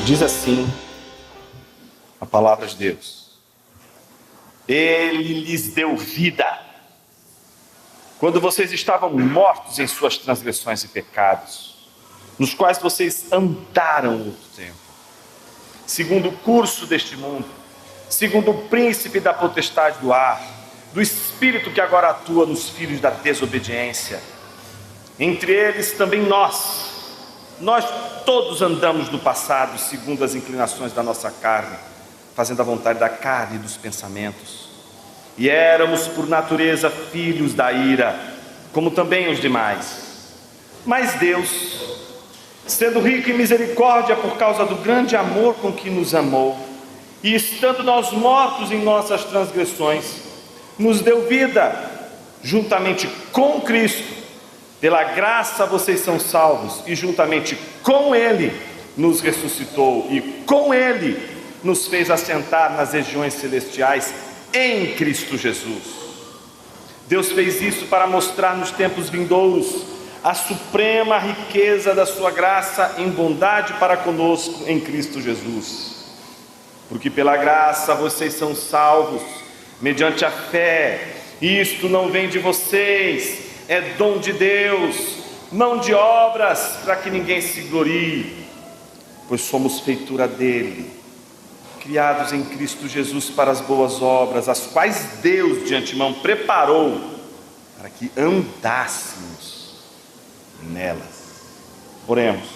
Diz assim a palavra de Deus: Ele lhes deu vida quando vocês estavam mortos em suas transgressões e pecados, nos quais vocês andaram outro tempo, segundo o curso deste mundo, segundo o príncipe da potestade do ar, do espírito que agora atua nos filhos da desobediência. Entre eles também nós todos andamos no passado segundo as inclinações da nossa carne, fazendo a vontade da carne e dos pensamentos. E éramos por natureza filhos da ira, como também os demais. Mas Deus, sendo rico em misericórdia por causa do grande amor com que nos amou, e estando nós mortos em nossas transgressões, nos deu vida juntamente com Cristo. Pela graça vocês são salvos, e juntamente com Ele nos ressuscitou, e com Ele nos fez assentar nas regiões celestiais em Cristo Jesus. Deus fez isso para mostrar nos tempos vindouros a suprema riqueza da sua graça em bondade para conosco em Cristo Jesus. Porque pela graça vocês são salvos, mediante a fé, e isto não vem de vocês, é dom de Deus, não de obras, para que ninguém se glorie, pois somos feitura dele, criados em Cristo Jesus para as boas obras, as quais Deus de antemão preparou para que andássemos nelas. Oremos.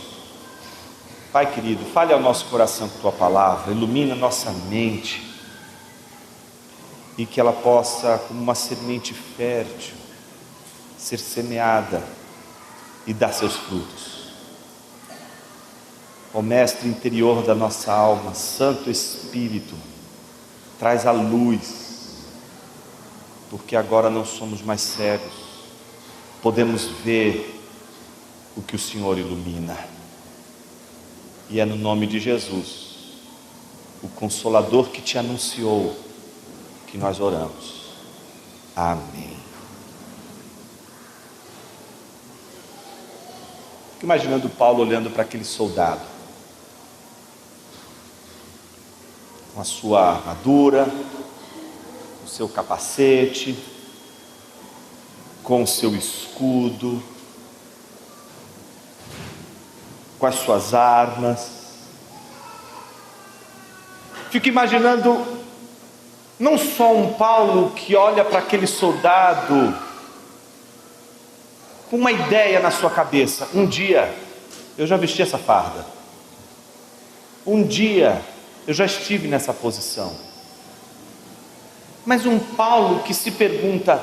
Pai querido, fale ao nosso coração com tua palavra, ilumina nossa mente, e que ela possa, como uma semente fértil, ser semeada e dar seus frutos. Ó Mestre interior da nossa alma, Santo Espírito, traz a luz, porque agora não somos mais cegos, podemos ver o que o Senhor ilumina. E é no nome de Jesus, o Consolador que te anunciou, que nós oramos. Amém. Fico imaginando Paulo olhando para aquele soldado, com a sua armadura, o seu capacete, com o seu escudo, com as suas armas. Fico imaginando não só um Paulo que olha para aquele soldado com uma ideia na sua cabeça: um dia eu já vesti essa farda, um dia eu já estive nessa posição. Mas um Paulo que se pergunta: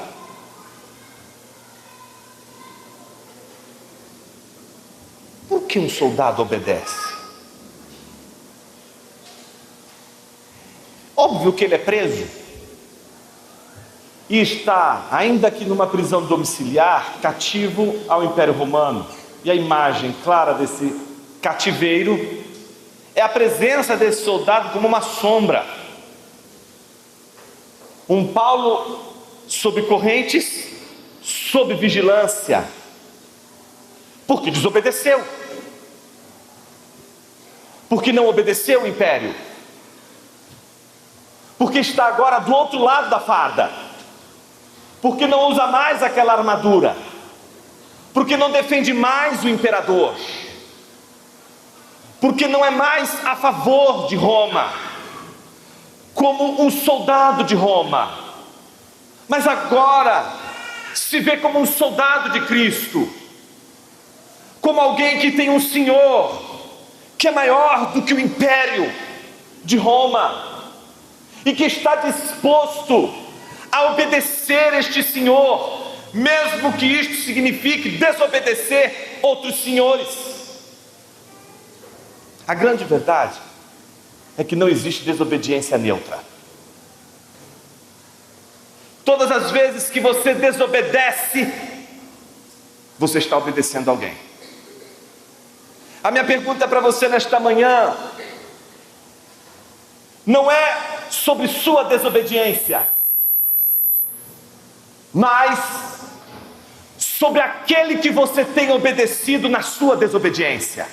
por que um soldado obedece? Óbvio que ele é preso e está, ainda que numa prisão domiciliar, cativo ao Império Romano. E a imagem clara desse cativeiro é a presença desse soldado como uma sombra. Um Paulo sob correntes, sob vigilância, porque desobedeceu, porque não obedeceu o império, porque está agora do outro lado da farda, porque não usa mais aquela armadura, porque não defende mais o imperador, porque não é mais a favor de Roma, como um soldado de Roma, mas agora se vê como um soldado de Cristo, como alguém que tem um Senhor que é maior do que o império de Roma, e que está disposto a obedecer este Senhor, mesmo que isto signifique desobedecer outros senhores. A grande verdade é que não existe desobediência neutra. Todas as vezes que você desobedece, você está obedecendo alguém. A minha pergunta para você nesta manhã não é sobre sua desobediência, mas sobre aquele que você tem obedecido na sua desobediência.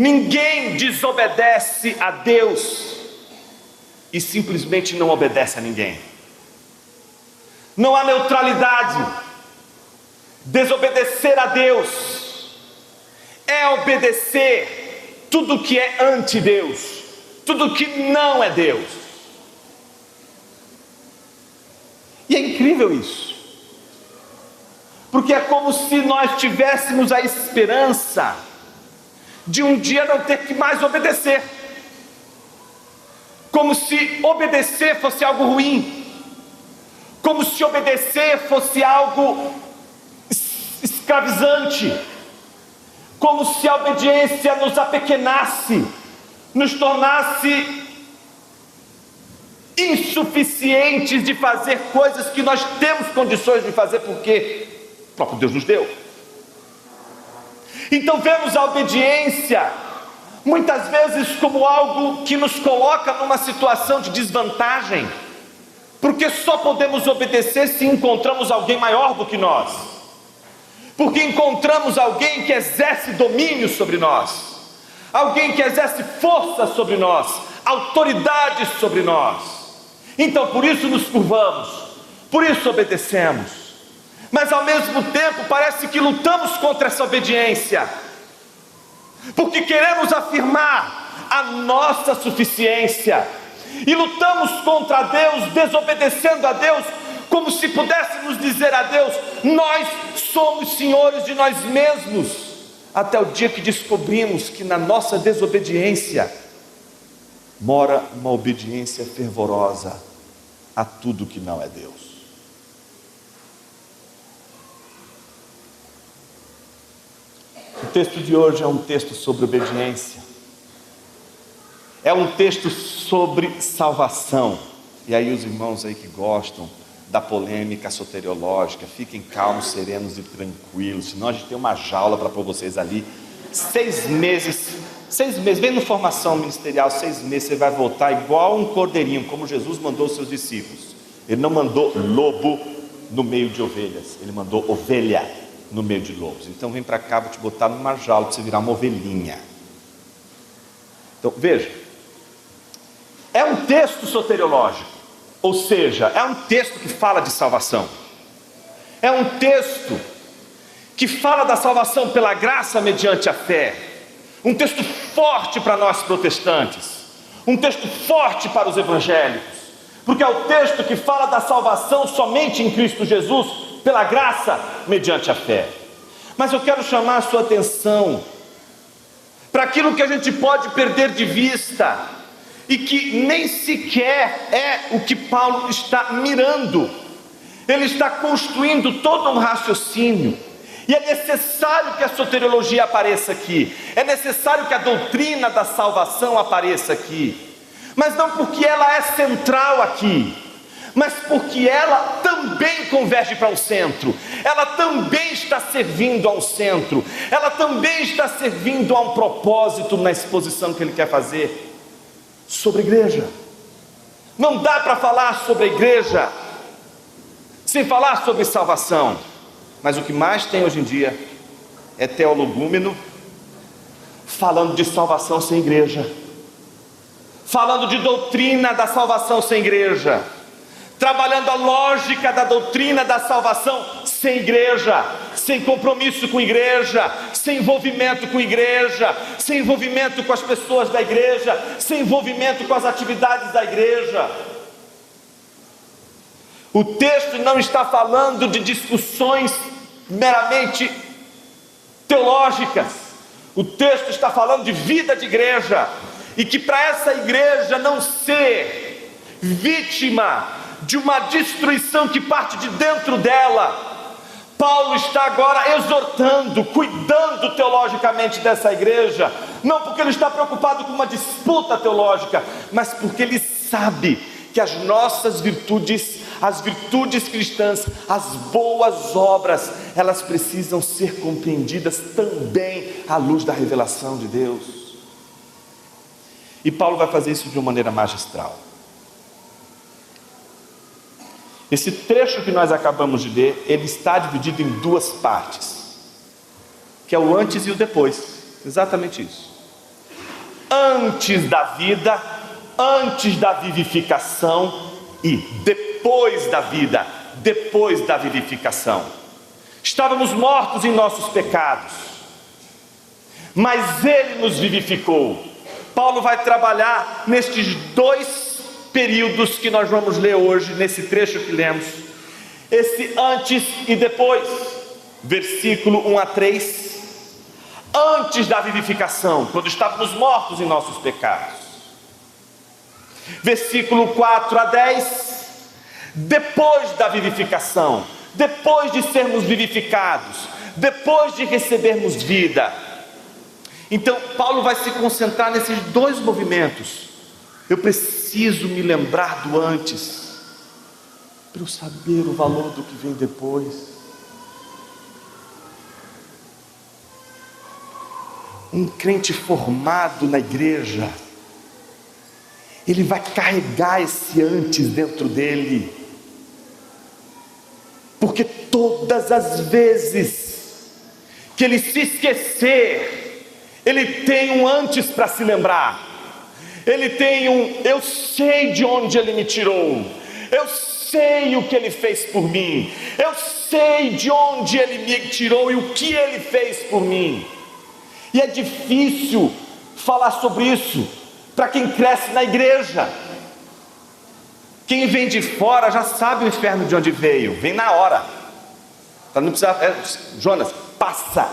Ninguém desobedece a Deus e simplesmente não obedece a ninguém. Não há neutralidade. Desobedecer a Deus é obedecer tudo que é anti-Deus, tudo que não é Deus. E é incrível isso, porque é como se nós tivéssemos a esperança de um dia não ter que mais obedecer, como se obedecer fosse algo ruim, como se obedecer fosse algo escravizante, como se a obediência nos apequenasse, nos tornasse insuficientes de fazer coisas que nós temos condições de fazer, porque o próprio Deus nos deu. Então vemos a obediência muitas vezes como algo que nos coloca numa situação de desvantagem, porque só podemos obedecer se encontramos alguém maior do que nós, porque encontramos alguém que exerce domínio sobre nós, alguém que exerce força sobre nós, autoridade sobre nós. Então por isso nos curvamos, por isso obedecemos, mas ao mesmo tempo parece que lutamos contra essa obediência, porque queremos afirmar a nossa suficiência, e lutamos contra Deus, desobedecendo a Deus, como se pudéssemos dizer a Deus: nós somos senhores de nós mesmos, até o dia que descobrimos que na nossa desobediência mora uma obediência fervorosa a tudo que não é Deus. O texto de hoje é um texto sobre obediência, é um texto sobre salvação. E aí os irmãos aí que gostam da polêmica soteriológica, fiquem calmos, serenos e tranquilos, senão a gente tem uma jaula para pôr vocês ali. 6 meses, vem no formação ministerial, 6 meses você vai voltar igual um cordeirinho, como Jesus mandou os seus discípulos. Ele não mandou lobo no meio de ovelhas, ele mandou ovelha no meio de lobos. Então vem para cá, vou te botar numa jaula para você virar uma ovelhinha. Então veja, é um texto soteriológico, ou seja, é um texto que fala de salvação, é um texto que fala da salvação pela graça mediante a fé, um texto forte para nós protestantes, um texto forte para os evangélicos, porque é o texto que fala da salvação somente em Cristo Jesus, pela graça mediante a fé. Mas eu quero chamar a sua atenção para aquilo que a gente pode perder de vista, e que nem sequer é o que Paulo está mirando. Ele está construindo todo um raciocínio, e é necessário que a soteriologia apareça aqui, é necessário que a doutrina da salvação apareça aqui, mas não porque ela é central aqui, mas porque ela também converge para o centro, ela também está servindo ao centro, ela também está servindo a um propósito na exposição que ele quer fazer sobre a igreja. Não dá para falar sobre a igreja sem falar sobre salvação. Mas o que mais tem hoje em dia é teologúmeno falando de salvação sem igreja, falando de doutrina da salvação sem igreja, trabalhando a lógica da doutrina da salvação sem igreja, sem compromisso com igreja, sem envolvimento com igreja, sem envolvimento com as pessoas da igreja, sem envolvimento com as atividades da igreja. O texto não está falando de discussões meramente teológicas, o texto está falando de vida de igreja, e que para essa igreja não ser vítima de uma destruição que parte de dentro dela, Paulo está agora exortando, cuidando teologicamente dessa igreja, não porque ele está preocupado com uma disputa teológica, mas porque ele sabe que as nossas virtudes, as virtudes cristãs, as boas obras, elas precisam ser compreendidas também à luz da revelação de Deus. E Paulo vai fazer isso de uma maneira magistral. Esse trecho que nós acabamos de ler, ele está dividido em 2 partes, que é o antes e o depois, exatamente isso. antes da vida, antes da vivificação e depois da vida, depois da vivificação. Estávamos mortos em nossos pecados, mas Ele nos vivificou. Paulo vai trabalhar nestes dois períodos que nós vamos ler hoje, nesse trecho que lemos, esse antes e depois, versículo 1 a 3, antes da vivificação, quando estávamos mortos em nossos pecados, versículo 4 a 10, depois da vivificação, depois de sermos vivificados, depois de recebermos vida. Então Paulo vai se concentrar nesses dois movimentos. Eu preciso me lembrar do antes, para eu saber o valor do que vem depois. Um crente formado na igreja, ele vai carregar esse antes dentro dele, porque todas as vezes que ele se esquecer, ele tem um antes para se lembrar. Ele tem eu sei de onde Ele me tirou, eu sei o que Ele fez por mim, eu sei de onde Ele me tirou e o que Ele fez por mim. E é difícil falar sobre isso para quem cresce na igreja. Quem vem de fora já sabe o inferno de onde veio, vem na hora. Não precisa, Jonas, passa,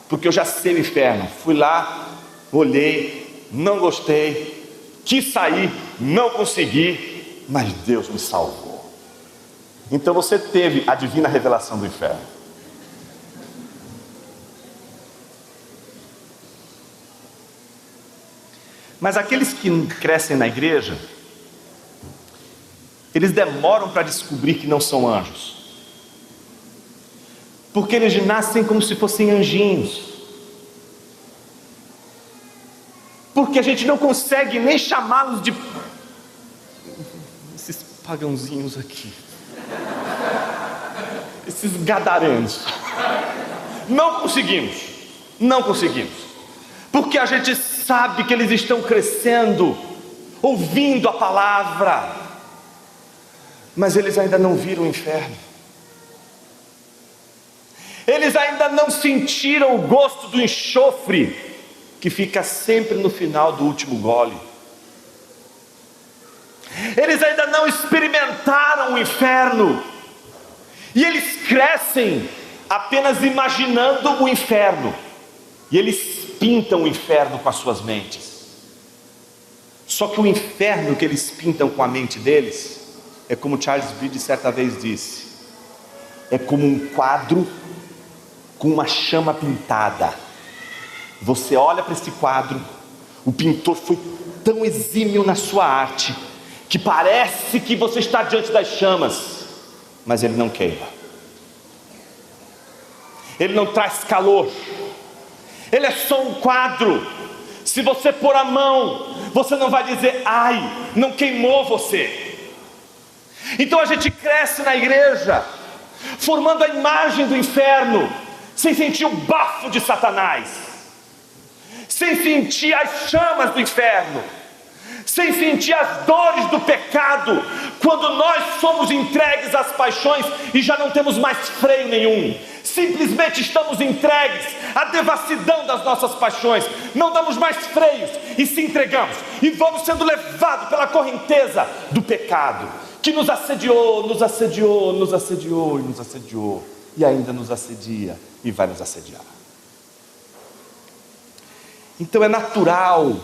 porque eu já sei o inferno. Fui lá, olhei, não gostei, quis sair, não consegui, mas Deus me salvou. Então você teve a divina revelação do inferno. Mas aqueles que crescem na igreja, eles demoram para descobrir que não são anjos, porque eles nascem como se fossem anjinhos. Porque a gente não consegue nem chamá-los de esses pagãozinhos aqui, esses gadarenos. Não conseguimos, porque a gente sabe que eles estão crescendo, ouvindo a palavra, mas eles ainda não viram o inferno. Eles ainda não sentiram o gosto do enxofre que fica sempre no final do último gole. Eles ainda não experimentaram o inferno, e eles crescem apenas imaginando o inferno, e eles pintam o inferno com as suas mentes. Só que o inferno que eles pintam com a mente deles é como Charles Biddy certa vez disse, é como um quadro com uma chama pintada. Você olha para esse quadro, o pintor foi tão exímio na sua arte, que parece que você está diante das chamas, mas ele não queima, ele não traz calor, ele é só um quadro. Se você pôr a mão, você não vai dizer, ai, não queimou você. Então a gente cresce na igreja, formando a imagem do inferno, sem sentir o bafo de Satanás, sem sentir as chamas do inferno, sem sentir as dores do pecado, quando nós somos entregues às paixões e já não temos mais freio nenhum, simplesmente estamos entregues à devassidão das nossas paixões, não damos mais freios e se entregamos, e vamos sendo levados pela correnteza do pecado, que nos assediou, nos assediou, nos assediou e nos assediou, e ainda nos assedia e vai nos assediar. Então é natural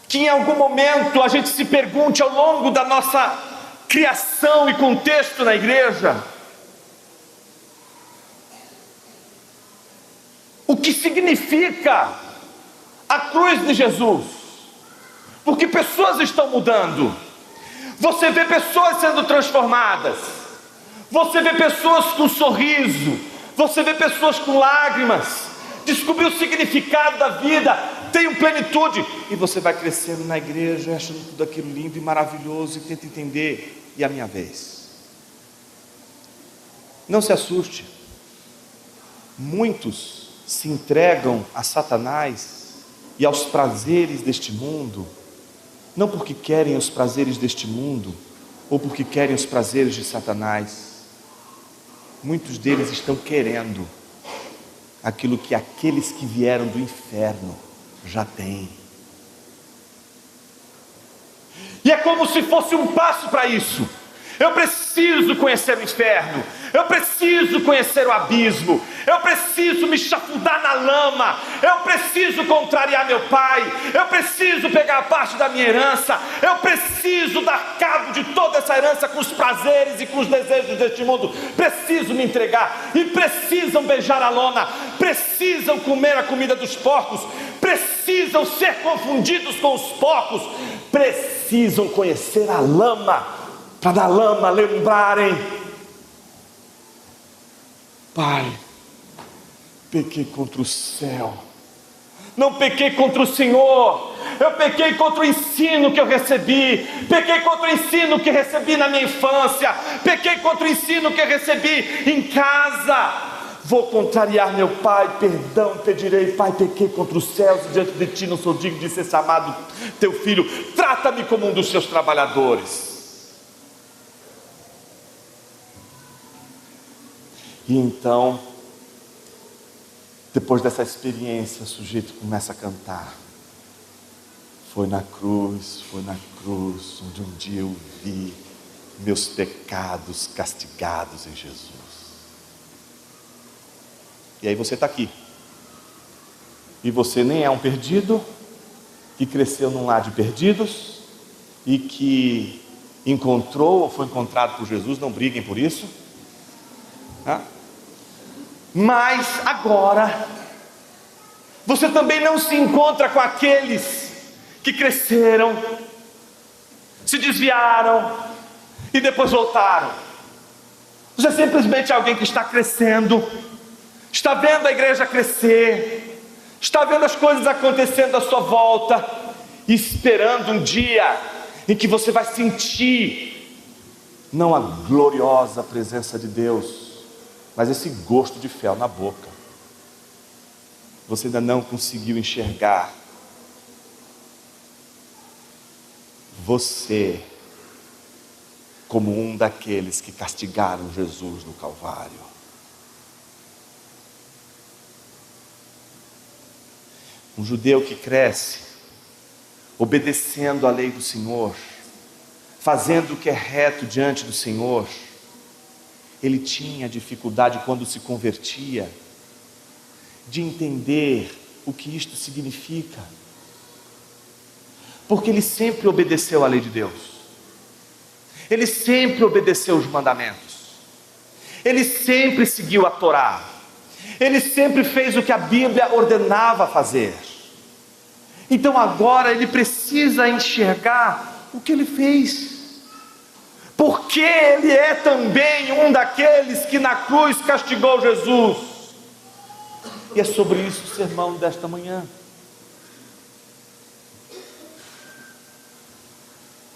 que em algum momento a gente se pergunte ao longo da nossa criação e contexto na igreja, o que significa a cruz de Jesus? Porque pessoas estão mudando, você vê pessoas sendo transformadas, você vê pessoas com sorriso, você vê pessoas com lágrimas, descobriu o significado da vida, tem plenitude, e você vai crescendo na igreja, achando tudo aquilo lindo e maravilhoso, e tenta entender, e a minha vez? Não se assuste, muitos se entregam a Satanás e aos prazeres deste mundo, não porque querem os prazeres deste mundo, ou porque querem os prazeres de Satanás. Muitos deles estão querendo aquilo que aqueles que vieram do inferno já têm. E é como se fosse um passo para isso. Eu preciso conhecer o inferno, eu preciso conhecer o abismo, eu preciso me chafurdar na lama, eu preciso contrariar meu pai, eu preciso pegar a parte da minha herança, eu preciso dar cabo de toda essa herança com os prazeres e com os desejos deste mundo, preciso me entregar, e precisam beijar a lona, precisam comer a comida dos porcos, precisam ser confundidos com os porcos, precisam conhecer a lama, para da lama lembrarem: Pai, pequei contra o céu, não pequei contra o Senhor, eu pequei contra o ensino que eu recebi, pequei contra o ensino que recebi na minha infância, pequei contra o ensino que eu recebi em casa. Vou contrariar meu pai, perdão pedirei. Pai, pequei contra os céus e diante de ti não sou digno de ser chamado teu filho, trata-me como um dos seus trabalhadores. E então, depois dessa experiência, o sujeito começa a cantar: foi na cruz onde um dia eu vi meus pecados castigados em Jesus. E aí você está aqui, e você nem é um perdido, que cresceu num lar de perdidos, e que encontrou ou foi encontrado por Jesus. Não briguem por isso. Mas agora você também não se encontra com aqueles que cresceram, se desviaram e depois voltaram. Você é simplesmente alguém que está crescendo, está vendo a igreja crescer, está vendo as coisas acontecendo à sua volta, esperando um dia em que você vai sentir não a gloriosa presença de Deus, mas esse gosto de fel na boca. Você ainda não conseguiu enxergar você como um daqueles que castigaram Jesus no Calvário. Um judeu que cresce obedecendo à lei do Senhor, fazendo o que é reto diante do Senhor, ele tinha dificuldade quando se convertia de entender o que isto significa, porque ele sempre obedeceu à lei de Deus, ele sempre obedeceu os mandamentos, ele sempre seguiu a Torá, ele sempre fez o que a Bíblia ordenava fazer. Então agora ele precisa enxergar o que ele fez, porque ele é também um daqueles que na cruz castigou Jesus. E é sobre isso o sermão desta manhã.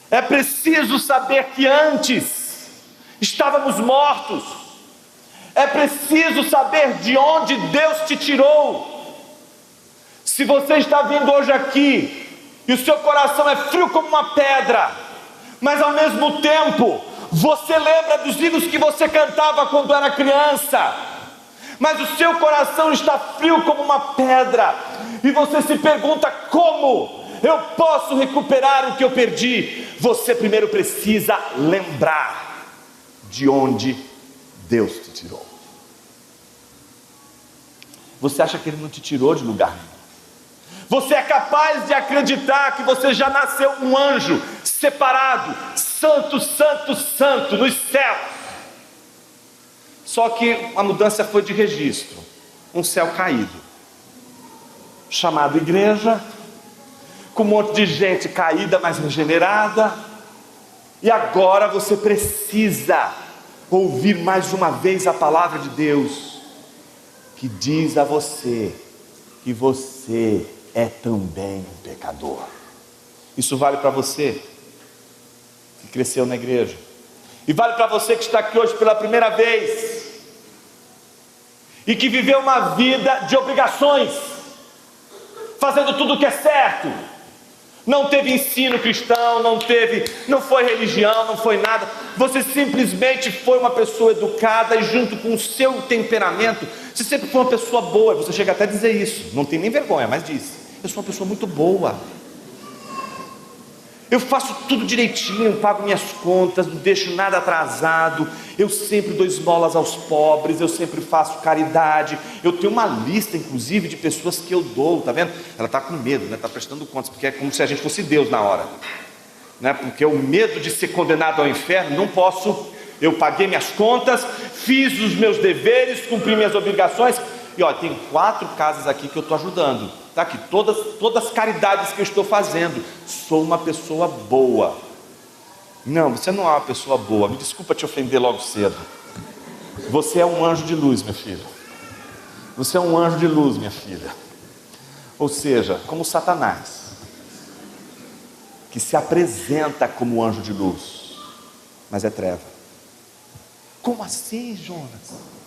É preciso saber que antes estávamos mortos. É preciso saber de onde Deus te tirou. Se você está vindo hoje aqui e o seu coração é frio como uma pedra, mas ao mesmo tempo você lembra dos hinos que você cantava quando era criança, mas o seu coração está frio como uma pedra, e você se pergunta: como eu posso recuperar o que eu perdi? Você primeiro precisa lembrar de onde Deus te tirou. Você acha que Ele não te tirou de lugar nenhum? Você é capaz de acreditar que você já nasceu um anjo separado, santo, santo, santo, nos céus. Só que a mudança foi de registro, um céu caído, chamado igreja, com um monte de gente caída, mas regenerada. E agora você precisa ouvir mais uma vez a palavra de Deus, que diz a você que você é também um pecador. Isso vale para você que cresceu na igreja, e vale para você que está aqui hoje pela primeira vez e que viveu uma vida de obrigações, fazendo tudo o que é certo. Não teve ensino cristão, não foi religião, não foi nada. Você simplesmente foi uma pessoa educada e junto com o seu temperamento, você sempre foi uma pessoa boa. Você chega até a dizer isso, não tem nem vergonha, mas diz: eu sou uma pessoa muito boa. Eu faço tudo direitinho, pago minhas contas, não deixo nada atrasado, eu sempre dou esmolas aos pobres, eu sempre faço caridade. Eu tenho uma lista, inclusive, de pessoas que eu dou, tá vendo? Ela está com medo, né? Está prestando contas, porque é como se a gente fosse Deus na hora, né? Porque o medo de ser condenado ao inferno, não posso. Eu paguei minhas contas, fiz os meus deveres, cumpri minhas obrigações. E olha, tem 4 casas aqui que eu estou ajudando. Está aqui, todas as caridades que eu estou fazendo. Sou uma pessoa boa. Não, você não é uma pessoa boa. Me desculpa te ofender logo cedo. Você é um anjo de luz, meu filho. Você é um anjo de luz, minha filha. Ou seja, como Satanás, que se apresenta como anjo de luz, mas é treva. Como assim, Jonas?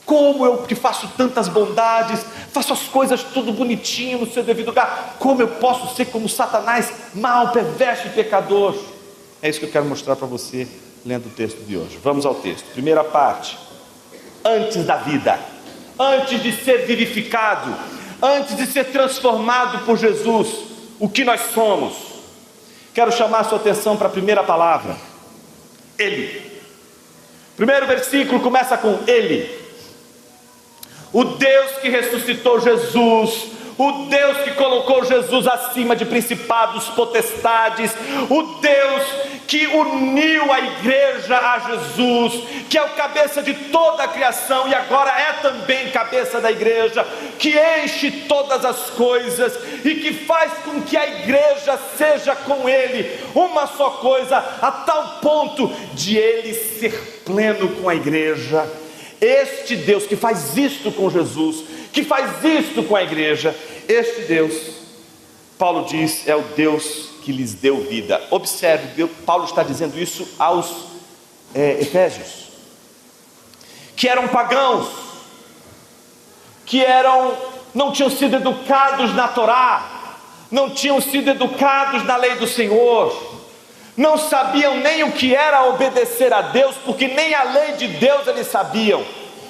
Como eu que faço tantas bondades, faço as coisas tudo bonitinho no seu devido lugar, como eu posso ser como Satanás, mau, perverso e pecador? É isso que eu quero mostrar para você lendo o texto de hoje. Vamos ao texto. Primeira parte: antes da vida, antes de ser vivificado, antes de ser transformado por Jesus, o que nós somos. Quero chamar a sua atenção para a primeira palavra: Ele. Primeiro versículo começa com Ele. O Deus que ressuscitou Jesus, o Deus que colocou Jesus acima de principados, potestades, o Deus que uniu a igreja a Jesus, que é o cabeça de toda a criação e agora é também cabeça da igreja, que enche todas as coisas e que faz com que a igreja seja com Ele uma só coisa, a tal ponto de Ele ser pleno com a igreja. Este Deus que faz isto com Jesus, que faz isto com a igreja, este Deus, Paulo diz, é o Deus que lhes deu vida. Observe, Paulo está dizendo isso aos Efésios, que eram pagãos, que não tinham sido educados na Torá, não tinham sido educados na lei do Senhor, não sabiam nem o que era obedecer a Deus, porque nem a lei de Deus eles sabiam.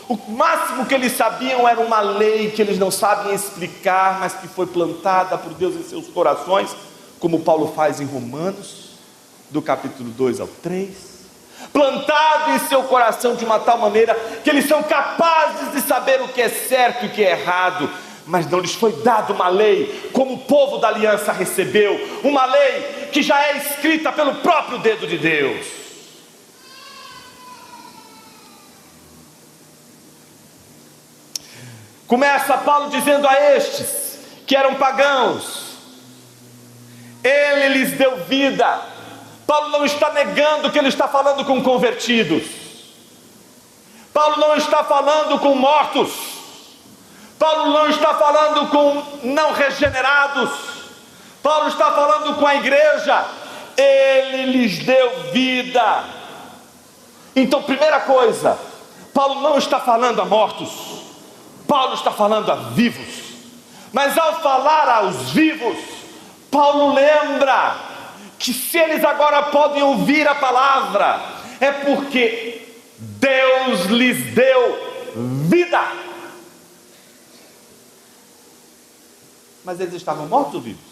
O máximo que eles sabiam era uma lei que eles não sabem explicar, mas que foi plantada por Deus em seus corações, como Paulo faz em Romanos, do capítulo 2 ao 3. Plantado em seu coração de uma tal maneira que eles são capazes de saber o que é certo e o que é errado, mas não lhes foi dada uma lei como o povo da aliança recebeu, uma lei que já é escrita pelo próprio dedo de Deus. Começa Paulo dizendo a estes que eram pagãos, Ele lhes deu vida. Paulo não está negando que ele está falando com convertidos, Paulo não está falando com mortos, Paulo não está falando com não regenerados, Paulo está falando com a igreja. Ele lhes deu vida. Então, primeira coisa, Paulo não está falando a mortos, Paulo está falando a vivos. Mas ao falar aos vivos, Paulo lembra que se eles agora podem ouvir a palavra, é porque Deus lhes deu vida. Mas eles estavam mortos ou vivos?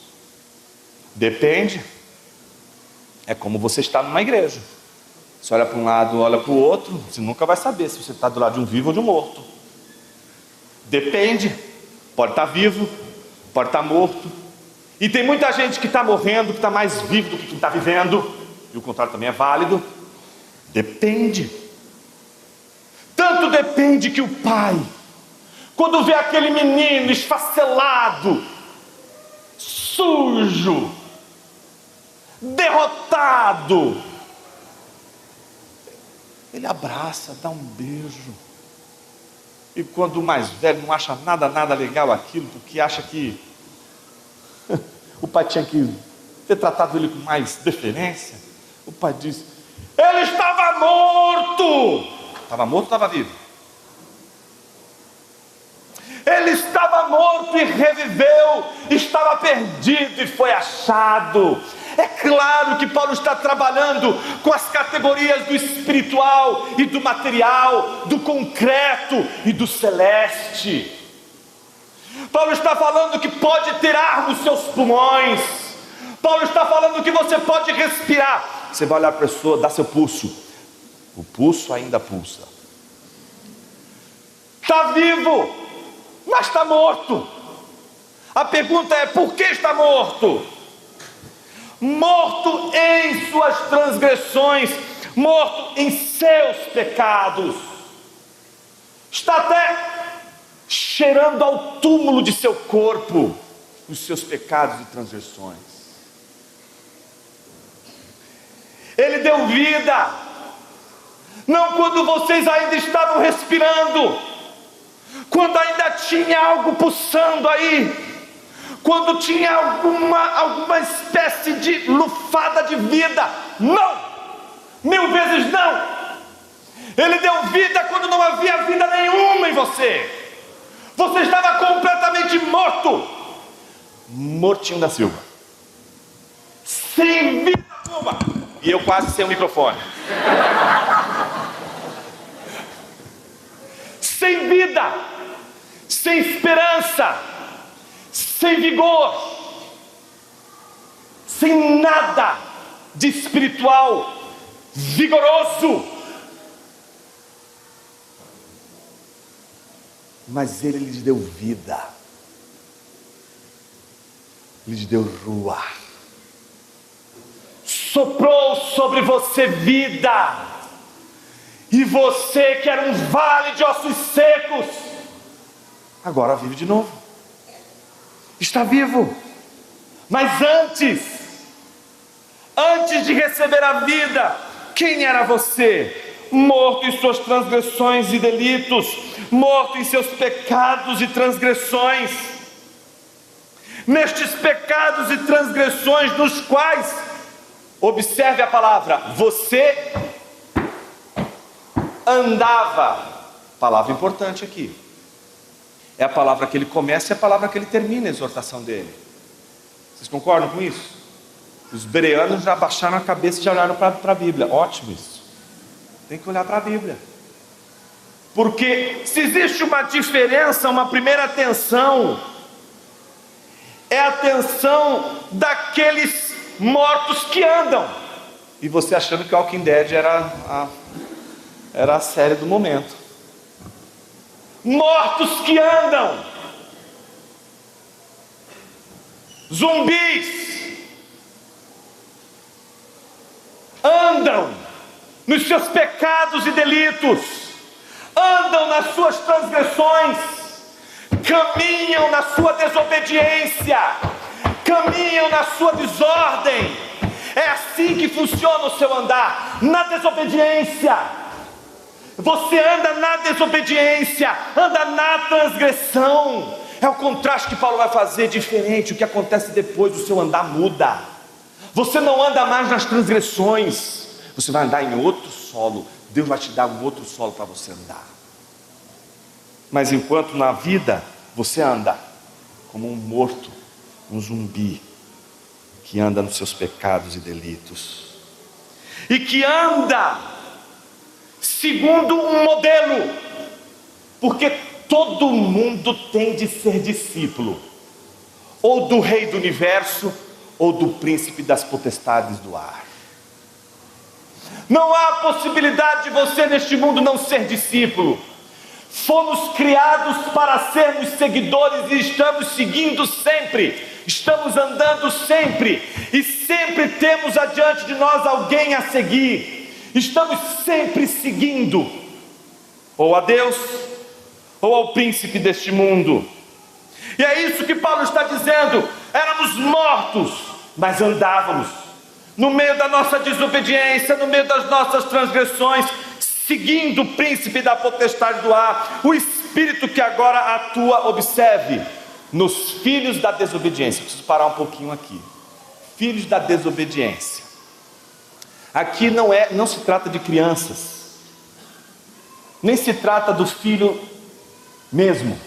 Depende. É como você está numa igreja. Você olha para um lado, olha para o outro, você nunca vai saber se você está do lado de um vivo ou de um morto. Depende. Pode estar vivo, pode estar morto. E tem muita gente que está morrendo, que está mais vivo do que quem está vivendo. E o contrário também é válido. Depende. Tanto depende que o pai, quando vê aquele menino esfacelado, sujo, derrotado, ele abraça, dá um beijo. E quando o mais velho não acha nada legal aquilo, porque acha que o pai tinha que ter tratado ele com mais deferência, o pai diz: ele estava morto. Estava morto ou estava vivo? Ele estava morto e reviveu. perdido e foi achado. É claro que Paulo está trabalhando com as categorias do espiritual e do material, do concreto e do celeste. Paulo está falando que pode ter ar nos seus pulmões. Paulo está falando que você pode respirar. Você vai olhar para a pessoa, dá seu pulso. O pulso ainda pulsa. Está vivo, mas está morto. A pergunta é: por que está morto? Morto em suas transgressões, morto em seus pecados. Está até cheirando ao túmulo de seu corpo, os seus pecados e transgressões. Ele deu vida, não quando vocês ainda estavam respirando, quando ainda tinha algo pulsando aí, quando tinha alguma espécie de lufada de vida. Não, 1000 vezes não. Ele deu vida quando não havia vida nenhuma em você. Você estava completamente morto, mortinho da Silva, sem vida alguma. E eu quase sem o microfone. Sem vida, sem esperança, sem vigor, sem nada de espiritual vigoroso. Mas Ele lhes deu vida, lhes deu ruah, soprou sobre você vida, e você que era um vale de ossos secos, agora vive de novo, está vivo. Mas antes de receber a vida, quem era você? Morto em suas transgressões e delitos, morto em seus pecados e transgressões. Nestes pecados e transgressões nos quais, observe a palavra, você andava. Palavra importante aqui. É a palavra que ele começa e a palavra que ele termina a exortação dele. Vocês concordam com isso? Os bereanos já abaixaram a cabeça e já olharam para a Bíblia. Ótimo isso. Tem que olhar para a Bíblia. Porque se existe uma diferença, uma primeira atenção, é a atenção daqueles mortos que andam. E você achando que Walking Dead era a série do momento. Mortos que andam. Zumbis. Andam nos seus pecados e delitos, andam nas suas transgressões, caminham na sua desobediência, caminham na sua desordem. É assim que funciona o seu andar, na desobediência. Você anda na desobediência, anda na transgressão. É o contraste que Paulo vai fazer diferente. O que acontece depois, o seu andar muda. Você não anda mais nas transgressões, você vai andar em outro solo. Deus vai te dar um outro solo para você andar. Mas enquanto na vida você anda como um morto, um zumbi, que anda nos seus pecados e delitos, e que anda segundo um modelo, porque todo mundo tem de ser discípulo, ou do rei do universo, ou do príncipe das potestades do ar. Não há possibilidade de você neste mundo não ser discípulo. Fomos criados para sermos seguidores e estamos seguindo sempre, estamos andando sempre, e sempre temos adiante de nós alguém a seguir. Estamos sempre seguindo, ou a Deus, ou ao príncipe deste mundo. E é isso que Paulo está dizendo. Éramos mortos, mas andávamos no meio da nossa desobediência, no meio das nossas transgressões, seguindo o príncipe da potestade do ar, o espírito que agora atua. Observe, nos filhos da desobediência. Preciso parar um pouquinho aqui. Filhos da desobediência. Aqui não se trata de crianças, nem se trata do filho mesmo.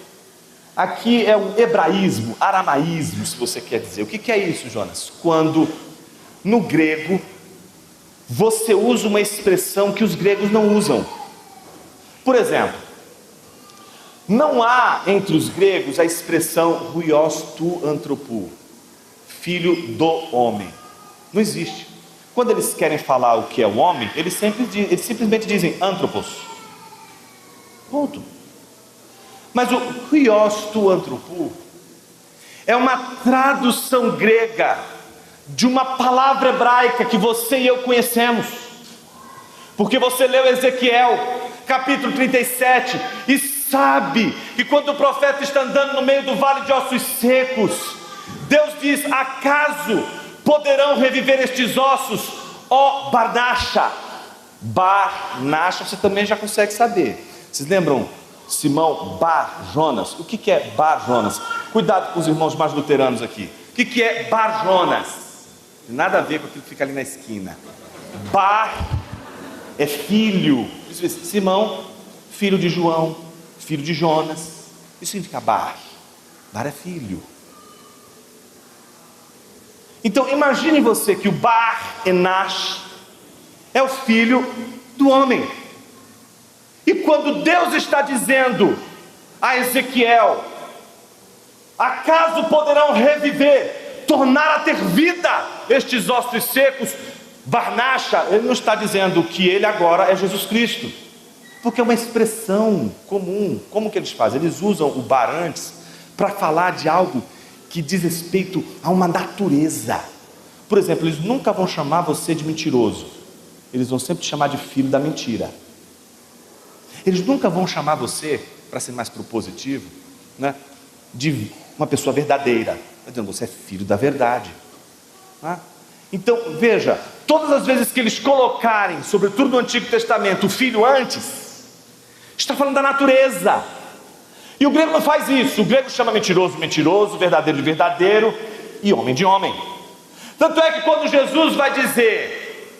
Aqui é um hebraísmo, aramaísmo, se você quer dizer. O que é isso, Jonas? Quando no grego você usa uma expressão que os gregos não usam. Por exemplo, não há entre os gregos a expressão huios tu anthropou, filho do homem. Não existe. Quando eles querem falar o que é o homem, eles simplesmente dizem anthropos. Ponto. Mas o huios tu anthropou é uma tradução grega de uma palavra hebraica que você e eu conhecemos. Porque você leu Ezequiel, capítulo 37, e sabe que quando o profeta está andando no meio do vale de ossos secos, Deus diz: acaso poderão reviver estes ossos, ó Barnacha? Barnacha você também já consegue saber. Vocês lembram Simão Bar Jonas? O que é Bar Jonas? Cuidado com os irmãos mais luteranos aqui. O que é Bar Jonas? Tem nada a ver com aquilo que fica ali na esquina. Bar é filho. Simão, filho de João, filho de Jonas. Isso significa Bar. Bar é filho. Então imagine você que o Bar Enash é o filho do homem. E quando Deus está dizendo a Ezequiel: acaso poderão reviver, tornar a ter vida estes ossos secos, Barnacha, ele não está dizendo que ele agora é Jesus Cristo, porque é uma expressão comum. Como que eles fazem? Eles usam o bar antes para falar de algo que diz respeito a uma natureza. Por exemplo, eles nunca vão chamar você de mentiroso, eles vão sempre te chamar de filho da mentira. Eles nunca vão chamar você, para ser mais propositivo, né, de uma pessoa verdadeira. Está dizendo: você é filho da verdade. Então veja, todas as vezes que eles colocarem, sobretudo no Antigo Testamento, o filho antes, está falando da natureza. E o grego não faz isso. O grego chama mentiroso, mentiroso, verdadeiro de verdadeiro e homem de homem. Tanto é que quando Jesus vai dizer: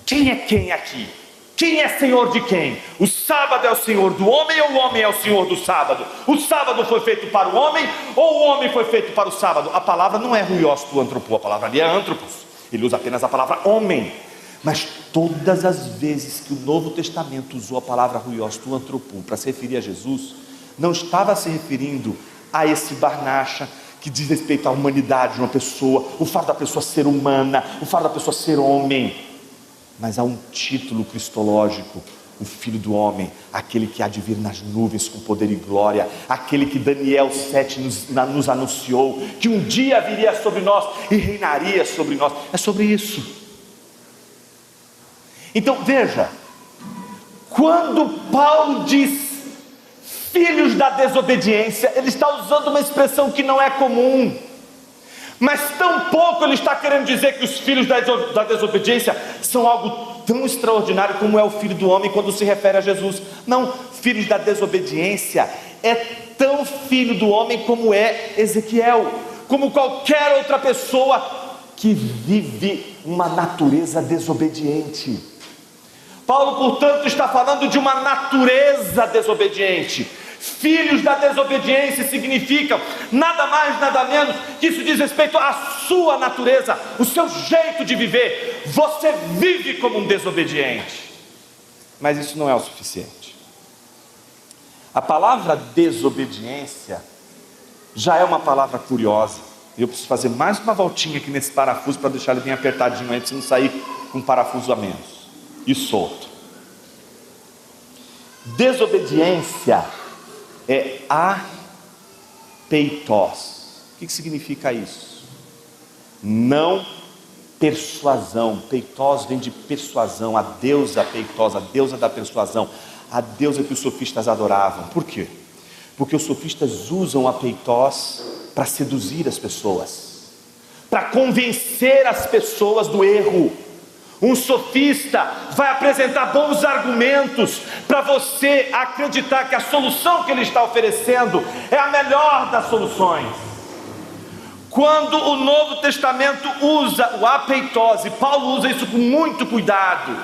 quem é quem aqui? Quem é senhor de quem? O sábado é o senhor do homem ou o homem é o senhor do sábado? O sábado foi feito para o homem ou o homem foi feito para o sábado? A palavra não é huios tu anthropou, a palavra ali é anthropos. Ele usa apenas a palavra homem. Mas todas as vezes que o Novo Testamento usou a palavra huios tu anthropou para se referir a Jesus, não estava se referindo a esse Barnacha que diz respeito à humanidade de uma pessoa, o fato da pessoa ser humana, o fato da pessoa ser homem, mas há um título cristológico: o Filho do Homem, aquele que há de vir nas nuvens com poder e glória, aquele que Daniel 7 nos anunciou, que um dia viria sobre nós e reinaria sobre nós. É sobre isso. Então veja, quando Paulo diz filhos da desobediência, ele está usando uma expressão que não é comum. Mas tão pouco ele está querendo dizer que os filhos da desobediência são algo tão extraordinário como é o Filho do Homem quando se refere a Jesus. Não, filhos da desobediência é tão filho do homem como é Ezequiel, como qualquer outra pessoa que vive uma natureza desobediente. Paulo, portanto, está falando de uma natureza desobediente. Filhos da desobediência significam nada mais, nada menos que isso diz respeito à sua natureza, o seu jeito de viver. Você vive como um desobediente. Mas isso não é o suficiente. A palavra desobediência já é uma palavra curiosa. Eu preciso fazer mais uma voltinha aqui nesse parafuso para deixar ele bem apertadinho aí, para você não sair com um parafuso a menos e solto. Desobediência é apeitos. O que significa isso? Não persuasão. Peitos vem de persuasão. A deusa peitos, a deusa da persuasão, a deusa que os sofistas adoravam. Por quê? Porque os sofistas usam a peitos para seduzir as pessoas, para convencer as pessoas do erro. Um sofista vai apresentar bons argumentos para você acreditar que a solução que ele está oferecendo é a melhor das soluções. Quando o Novo Testamento usa o apeitos, e Paulo usa isso com muito cuidado,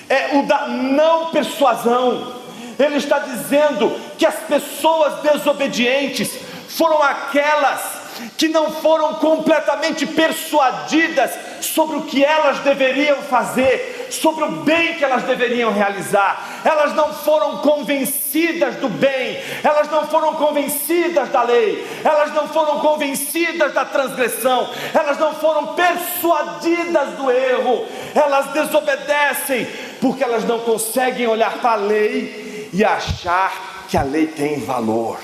é o da não persuasão. Ele está dizendo que as pessoas desobedientes foram aquelas que não foram completamente persuadidas sobre o que elas deveriam fazer, sobre o bem que elas deveriam realizar. Elas não foram convencidas do bem, elas não foram convencidas da lei, elas não foram convencidas da transgressão, elas não foram persuadidas do erro. Elas desobedecem porque elas não conseguem olhar para a lei e achar que a lei tem valor.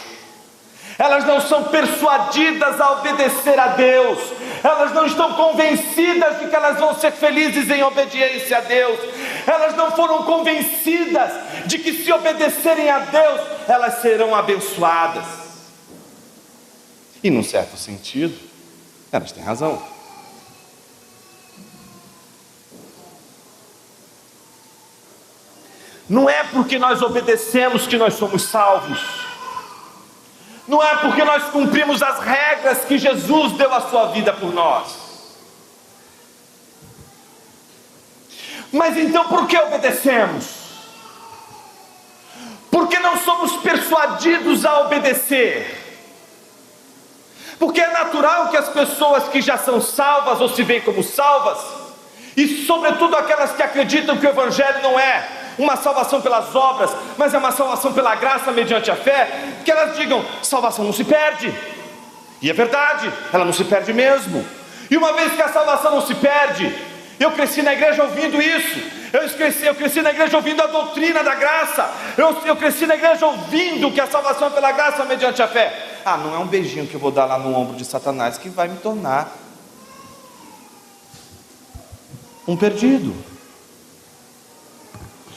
Elas não são persuadidas a obedecer a Deus, elas não estão convencidas de que elas vão ser felizes em obediência a Deus, elas não foram convencidas de que se obedecerem a Deus, elas serão abençoadas. E num certo sentido, elas têm razão. Não é porque nós obedecemos que nós somos salvos. Não é porque nós cumprimos as regras que Jesus deu a sua vida por nós. Mas então por que obedecemos? Porque não somos persuadidos a obedecer. Porque é natural que as pessoas que já são salvas ou se veem como salvas, e sobretudo aquelas que acreditam que o Evangelho não é uma salvação pelas obras, mas é uma salvação pela graça mediante a fé, que elas digam: salvação não se perde. E é verdade, ela não se perde mesmo. E uma vez que a salvação não se perde, eu cresci na igreja ouvindo isso, eu cresci na igreja ouvindo a doutrina da graça, eu cresci na igreja ouvindo que a salvação é pela graça mediante a fé. Ah, não é um beijinho que eu vou dar lá no ombro de Satanás que vai me tornar um perdido.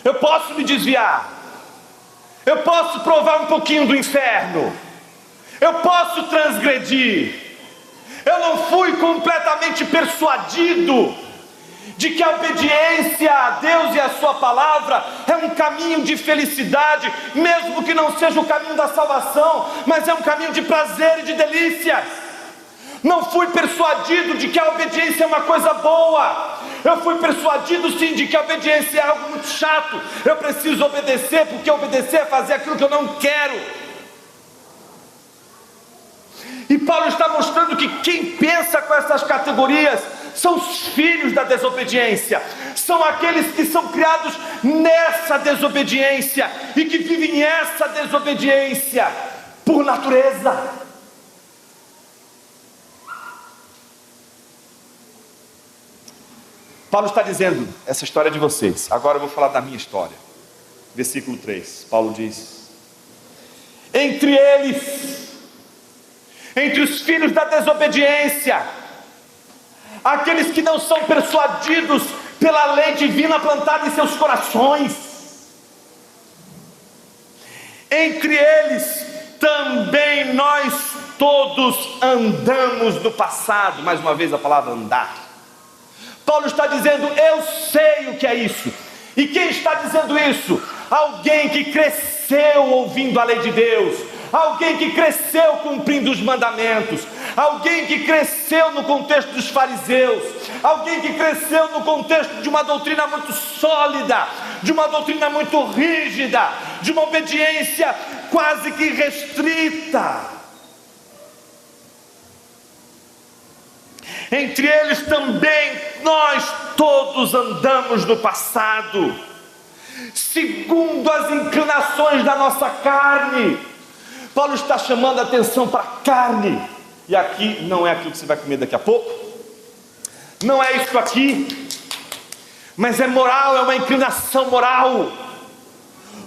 Eu posso me desviar, eu posso provar um pouquinho do inferno, eu posso transgredir. Eu não fui completamente persuadido de que a obediência a Deus e a sua palavra é um caminho de felicidade, mesmo que não seja o caminho da salvação, mas é um caminho de prazer e de delícias. Não fui persuadido de que a obediência é uma coisa boa. Eu fui persuadido sim de que a obediência é algo muito chato. Eu preciso obedecer, porque obedecer é fazer aquilo que eu não quero. E Paulo está mostrando que quem pensa com essas categorias são os filhos da desobediência, são aqueles que são criados nessa desobediência e que vivem essa desobediência por natureza. Paulo está dizendo: essa história é de vocês, agora eu vou falar da minha história. Versículo 3, Paulo diz: entre eles, entre os filhos da desobediência, aqueles que não são persuadidos pela lei divina plantada em seus corações, entre eles também nós todos andamos no passado. Mais uma vez a palavra andar. Paulo está dizendo: eu sei o que é isso. E quem está dizendo isso? Alguém que cresceu ouvindo a lei de Deus, alguém que cresceu cumprindo os mandamentos, alguém que cresceu no contexto dos fariseus, alguém que cresceu no contexto de uma doutrina muito sólida, de uma doutrina muito rígida, de uma obediência quase que restrita. Entre eles também nós todos andamos no passado, segundo as inclinações da nossa carne. Paulo está chamando a atenção para a carne. E aqui não é aquilo que você vai comer daqui a pouco, não é isso aqui, mas é moral, é uma inclinação moral.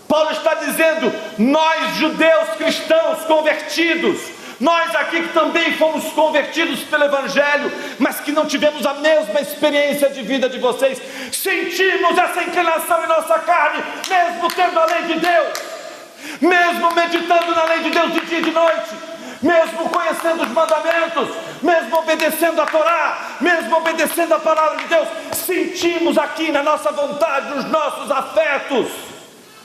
Paulo está dizendo: nós judeus cristãos convertidos, nós aqui que também fomos convertidos pelo Evangelho, mas que não tivemos a mesma experiência de vida de vocês, sentimos essa inclinação em nossa carne, mesmo tendo a lei de Deus, mesmo meditando na lei de Deus de dia e de noite, mesmo conhecendo os mandamentos, mesmo obedecendo a Torá, mesmo obedecendo a palavra de Deus, sentimos aqui na nossa vontade, nos nossos afetos,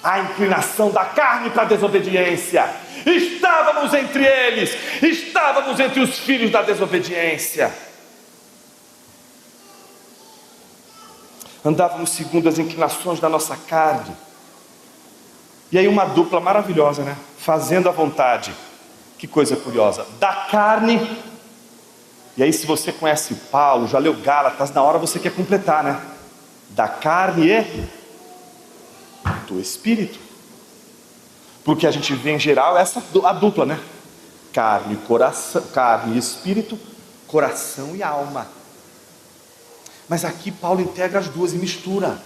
a inclinação da carne para a desobediência. Estávamos entre eles, estávamos entre os filhos da desobediência. Andávamos segundo as inclinações da nossa carne. E aí uma dupla maravilhosa, né? Fazendo a vontade. Que coisa curiosa. Da carne. E aí se você conhece Paulo, já leu Gálatas, na hora você quer completar, né? Da carne e do espírito. Porque a gente vê em geral a dupla, né? Carne, coração, carne e espírito, coração e alma. Mas aqui Paulo integra as duas e mistura.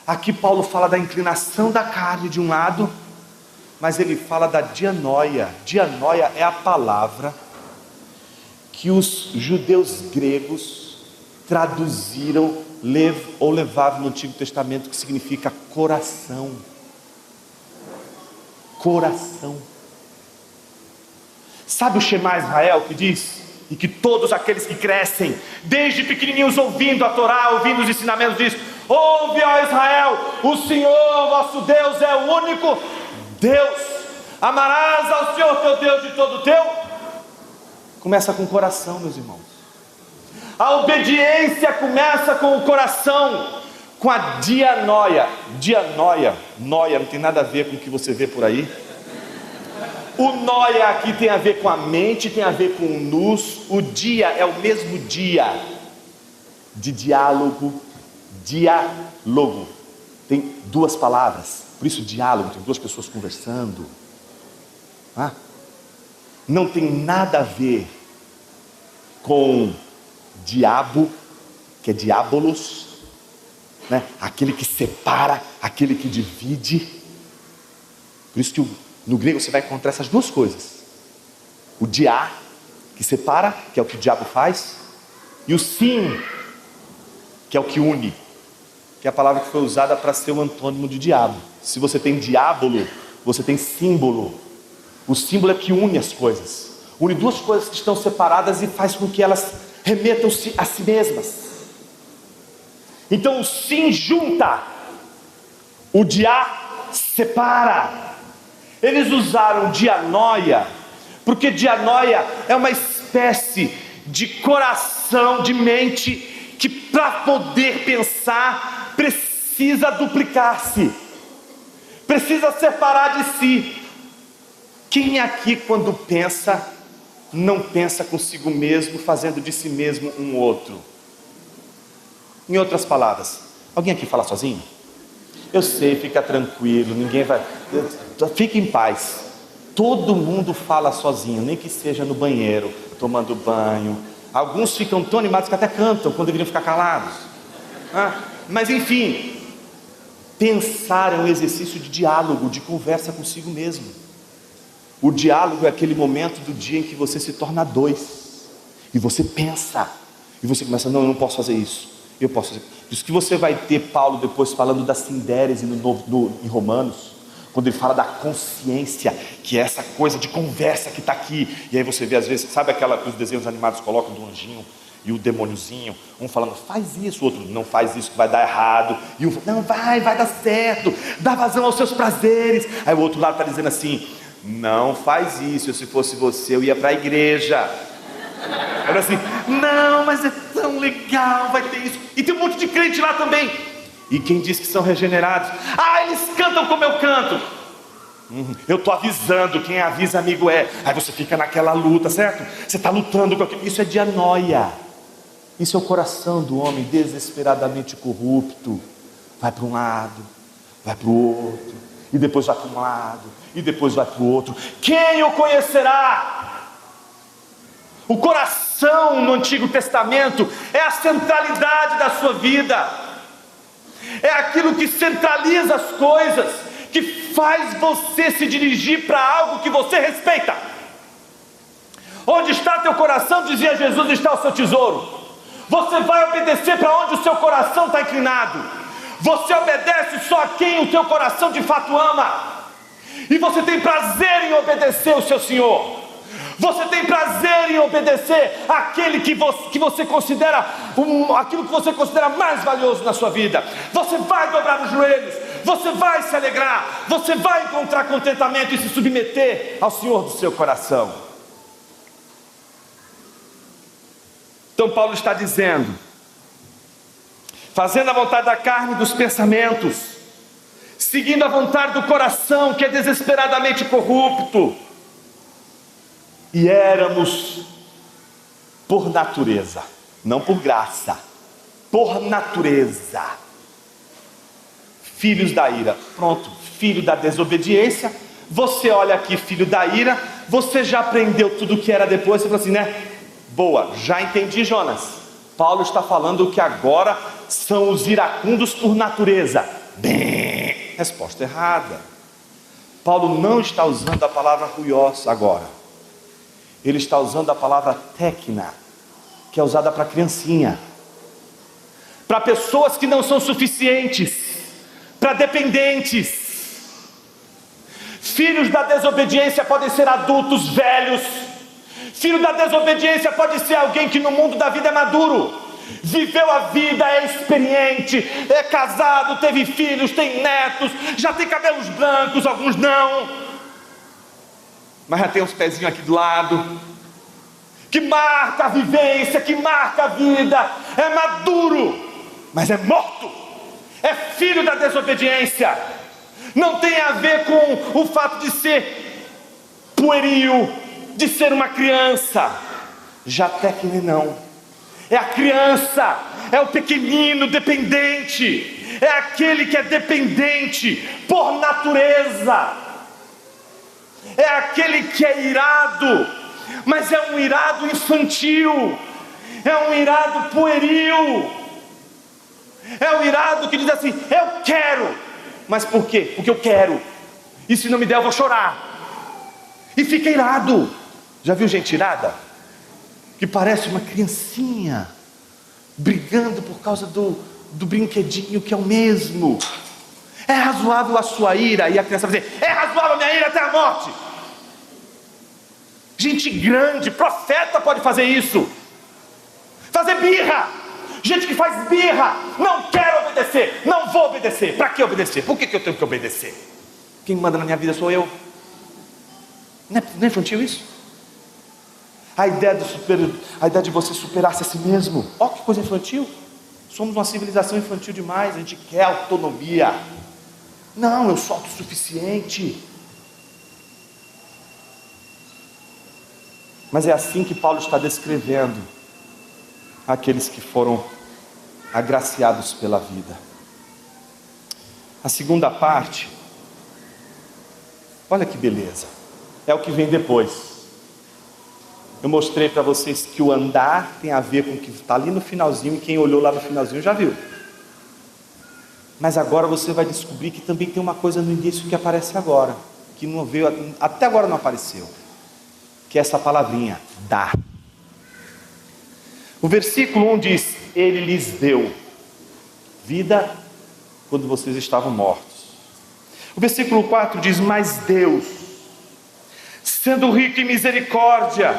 Aqui Paulo fala da inclinação da carne de um lado, mas ele fala da dianoia. Dianoia é a palavra que os judeus gregos traduziram ou levavam no Antigo Testamento, que significa coração. Coração. Sabe o Shema Israel que diz? E que todos aqueles que crescem, desde pequenininhos ouvindo a Torá, ouvindo os ensinamentos, diz: ouve, ó Israel, o Senhor vosso Deus é o único Deus. Amarás ao Senhor teu Deus de todo o teu. Começa com o coração, meus irmãos. A obediência começa com o coração, com a dianoia. Dianoia, noia, não tem nada a ver com o que você vê por aí. O noia aqui tem a ver com a mente, tem a ver com o nous. O dia é o mesmo dia de diálogo. Diálogo tem duas palavras, por isso diálogo, tem duas pessoas conversando. Não tem nada a ver com diabo, que é diabolos, né? Aquele que separa, aquele que divide. Por isso que no grego você vai encontrar essas duas coisas: o dia, que separa, que é o que o diabo faz, e o sim, que é o que une, que é a palavra que foi usada para ser o antônimo de diabo. Se você tem diábolo, você tem símbolo. O símbolo é que une as coisas, une duas coisas que estão separadas e faz com que elas remetam-se a si mesmas. Então o sim junta, o dia separa. Eles usaram dianoia, porque dianoia é uma espécie de coração, de mente, que para poder pensar, precisa duplicar-se, precisa separar de si. Quem aqui quando pensa, não pensa consigo mesmo, fazendo de si mesmo um outro? Em outras palavras, alguém aqui fala sozinho? Eu sei, fica tranquilo, ninguém vai... Fique em paz. Todo mundo fala sozinho, nem que seja no banheiro, tomando banho. Alguns ficam tão animados que até cantam, quando deveriam ficar calados. Mas enfim, pensar é um exercício de diálogo, de conversa consigo mesmo. O diálogo é aquele momento do dia em que você se torna dois, e você pensa, e você começa: não, eu não posso fazer isso, eu posso fazer. Por isso que você vai ter Paulo depois falando da sindérese em Romanos, quando ele fala da consciência, que é essa coisa de conversa que está aqui. E aí você vê às vezes, sabe aquela que os desenhos animados colocam do anjinho e o demôniozinho, um falando: faz isso, o outro: não faz isso que vai dar errado, e um: não, vai dar certo, dá vazão aos seus prazeres. Aí o outro lado está dizendo assim: não faz isso, se fosse você eu ia para a igreja. Era assim: não, mas é tão legal, vai ter isso. E tem um monte de crente lá também. E quem diz que são regenerados? Eles cantam como eu canto. Eu estou avisando, quem avisa amigo é. Aí você fica naquela luta, certo? Você está lutando com aquilo. Isso é dianoia. Isso é o coração do homem desesperadamente corrupto. Vai para um lado, vai para o outro, e depois vai para um lado, e depois vai para o outro. Quem o conhecerá? O coração no Antigo Testamento é a centralidade da sua vida, é aquilo que centraliza as coisas, que faz você se dirigir para algo que você respeita. Onde está teu coração, dizia Jesus, está o seu tesouro. Você vai obedecer para onde o seu coração está inclinado. Você obedece só a quem o teu coração de fato ama, e você tem prazer em obedecer o seu Senhor. Você tem prazer em obedecer aquele que você considera aquilo que você considera mais valioso na sua vida. Você vai dobrar os joelhos, você vai se alegrar, você vai encontrar contentamento e se submeter ao Senhor do seu coração. Então Paulo está dizendo: fazendo a vontade da carne e dos pensamentos, seguindo a vontade do coração que é desesperadamente corrupto. E éramos, por natureza, não por graça, por natureza, filhos da ira. Pronto, filho da desobediência. Você olha aqui, filho da ira, você já aprendeu tudo o que era depois, você fala assim, né? Boa, já entendi, Jonas. Paulo está falando que agora são os iracundos por natureza. Bem, resposta errada. Paulo não está usando a palavra ruios agora. Ele está usando a palavra tecna, que é usada para criancinha, para pessoas que não são suficientes, para dependentes. Filhos da desobediência podem ser adultos velhos. Filho da desobediência pode ser alguém que no mundo da vida é maduro, viveu a vida, é experiente, é casado, teve filhos, tem netos, já tem cabelos brancos, alguns não, mas já tem uns pezinhos aqui do lado, que marca a vivência, que marca a vida, é maduro, mas é morto, é filho da desobediência. Não tem a ver com o fato de ser pueril, de ser uma criança. Já tecne não, é a criança, é o pequenino dependente, é aquele que é dependente por natureza, é aquele que é irado, mas é um irado infantil, é um irado pueril, é um irado que diz assim, eu quero. Mas por quê? Porque eu quero, e se não me der eu vou chorar, e fica irado. Já viu gente irada? Que parece uma criancinha, brigando por causa do brinquedinho que é o mesmo. É razoável a sua ira? E a criança vai dizer, é razoável a minha ira até a morte. Gente grande, profeta pode fazer isso, fazer birra. Gente que faz birra, não quero obedecer, não vou obedecer. Para que obedecer? Por que eu tenho que obedecer? Quem manda na minha vida sou eu. Não é infantil isso? A ideia de você superar-se a si mesmo. Olha que coisa infantil. Somos uma civilização infantil demais. A gente quer autonomia. Não, eu sou autossuficiente. Mas é assim que Paulo está descrevendo aqueles que foram agraciados pela vida. A segunda parte, olha que beleza, é o que vem depois. Eu mostrei para vocês que o andar tem a ver com o que está ali no finalzinho, e quem olhou lá no finalzinho já viu. Mas agora você vai descobrir que também tem uma coisa no início que aparece agora, que não veio, até agora não apareceu, que é essa palavrinha, dar. O versículo 1 diz, ele lhes deu vida quando vocês estavam mortos. O versículo 4 diz, mas Deus, sendo rico em misericórdia,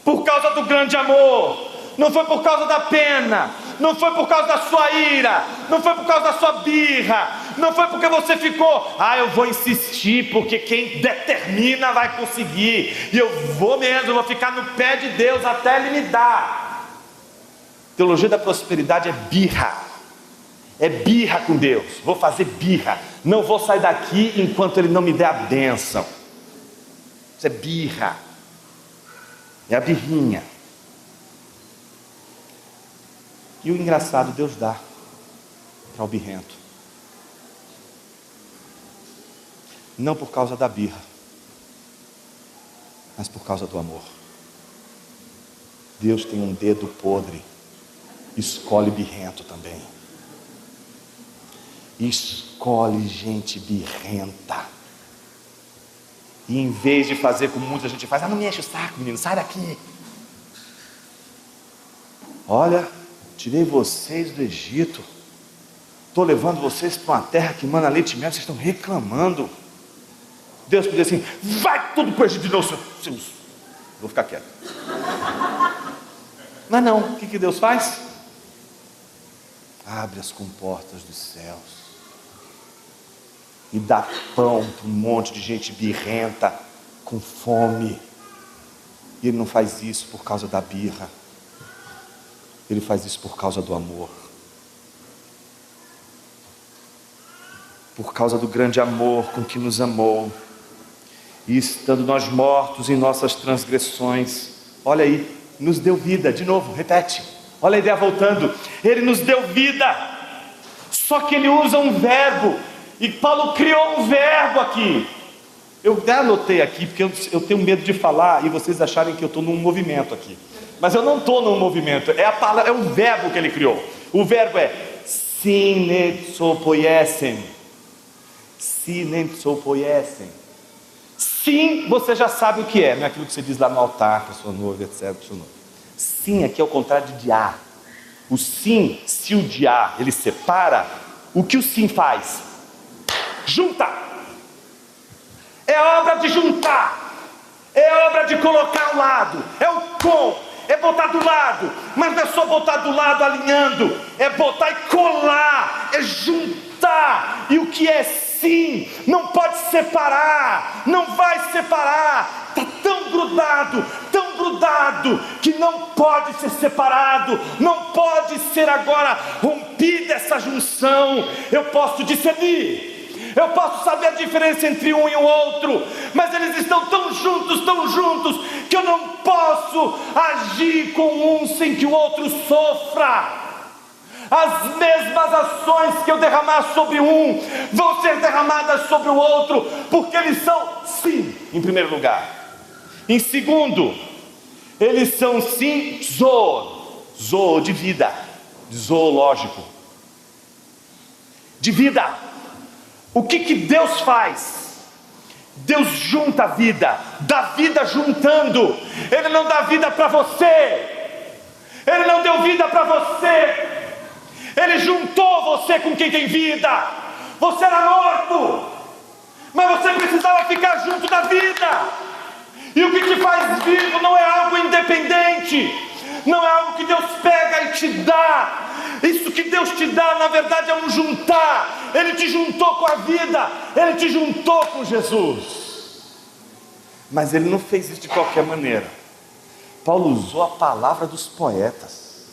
por causa do grande amor, não foi por causa da pena, não foi por causa da sua ira, não foi por causa da sua birra, não foi porque você ficou, eu vou insistir, porque quem determina vai conseguir, e eu vou mesmo, vou ficar no pé de Deus até Ele me dar. Teologia da prosperidade é birra com Deus, vou fazer birra, não vou sair daqui enquanto Ele não me der a bênção. Isso é birra, é a birrinha. E o engraçado, Deus dá para o birrento, não por causa da birra, mas por causa do amor. Deus tem um dedo podre, escolhe birrento também, escolhe gente birrenta, e em vez de fazer como muita gente faz, não me enche o saco, menino, sai daqui, olha, tirei vocês do Egito, estou levando vocês para uma terra que mana leite e mel, vocês estão reclamando. Deus podia assim, vai tudo para o Egito de novo, seus... Vou ficar quieto. Mas não, o que Deus faz? Abre as comportas dos céus e dá pão para um monte de gente birrenta, com fome. E Ele não faz isso por causa da birra, Ele faz isso por causa do amor. por causa do grande amor com que nos amou, e estando nós mortos em nossas transgressões, olha aí, nos deu vida. De novo, repete, olha a ideia voltando, Ele nos deu vida, só que Ele usa um verbo, e Paulo criou um verbo aqui. Eu até anotei aqui, porque eu tenho medo de falar, e vocês acharem que eu estou num movimento aqui, mas eu não estou num movimento, é a palavra, é o verbo que Ele criou. O verbo é sinetsopoiesen. Sinetsopoiesen. Sim, você já sabe o que é, não é aquilo que você diz lá no altar, para sua noiva, etc. Sim aqui é o contrário de diá. O sim, se o diá, ele separa, o que o sim faz? Junta. É obra de juntar, é obra de colocar ao lado, é o com, é botar do lado, mas não é só botar do lado alinhando, é botar e colar, é juntar. E o que é sim, não pode separar, não vai separar, está tão grudado, que não pode ser separado, não pode ser agora rompida essa junção. Eu posso discernir, eu posso saber a diferença entre um e o outro, mas eles estão tão juntos, que eu não posso agir com um sem que o outro sofra. As mesmas ações que eu derramar sobre um vão ser derramadas sobre o outro, porque eles são sim, em primeiro lugar. Em segundo, eles são sim zoo de vida, zoológico, de vida. O que Deus faz? Deus junta a vida, dá vida juntando. Ele não dá vida para você, Ele não deu vida para você, Ele juntou você com quem tem vida. Você era morto, mas você precisava ficar junto da vida. E o que te faz vivo não é algo independente, não é algo que Deus pega e te dá. Isso que Deus te dá, na verdade, é um juntar. Ele te juntou com a vida, Ele te juntou com Jesus. Mas Ele não fez isso de qualquer maneira. Paulo usou a palavra dos poetas.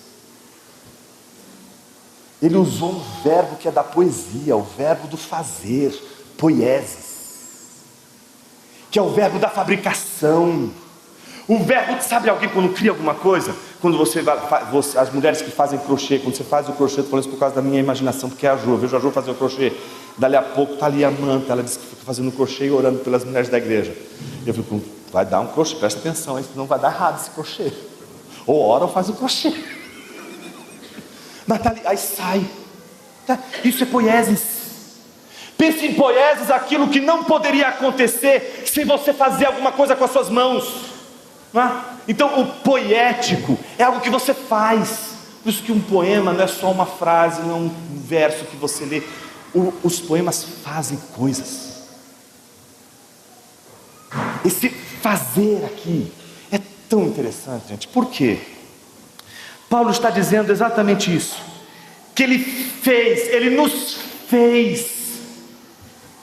Ele usou um verbo que é da poesia, o verbo do fazer, poiesis, que é o verbo da fabricação. O verbo, sabe alguém quando cria alguma coisa? Quando você as mulheres que fazem crochê, quando você faz o crochê, estou falando isso por causa da minha imaginação, porque é a Jo, eu vejo a Jo fazer o crochê, dali a pouco está ali a Manta, ela disse que fica fazendo crochê e orando pelas mulheres da igreja. Eu fico, vai dar um crochê, presta atenção, hein, senão vai dar errado esse crochê. Ou ora ou faz o crochê. Mas tá ali, aí sai. Tá? Isso é poiesis. Pense em poiesis, aquilo que não poderia acontecer se você fazer alguma coisa com as suas mãos. Não é? Então o poético é algo que você faz. Por isso que um poema não é só uma frase, não é um verso que você lê. Os poemas fazem coisas. Esse fazer aqui é tão interessante, gente. Por quê? Paulo está dizendo exatamente isso, que Ele fez, Ele nos fez,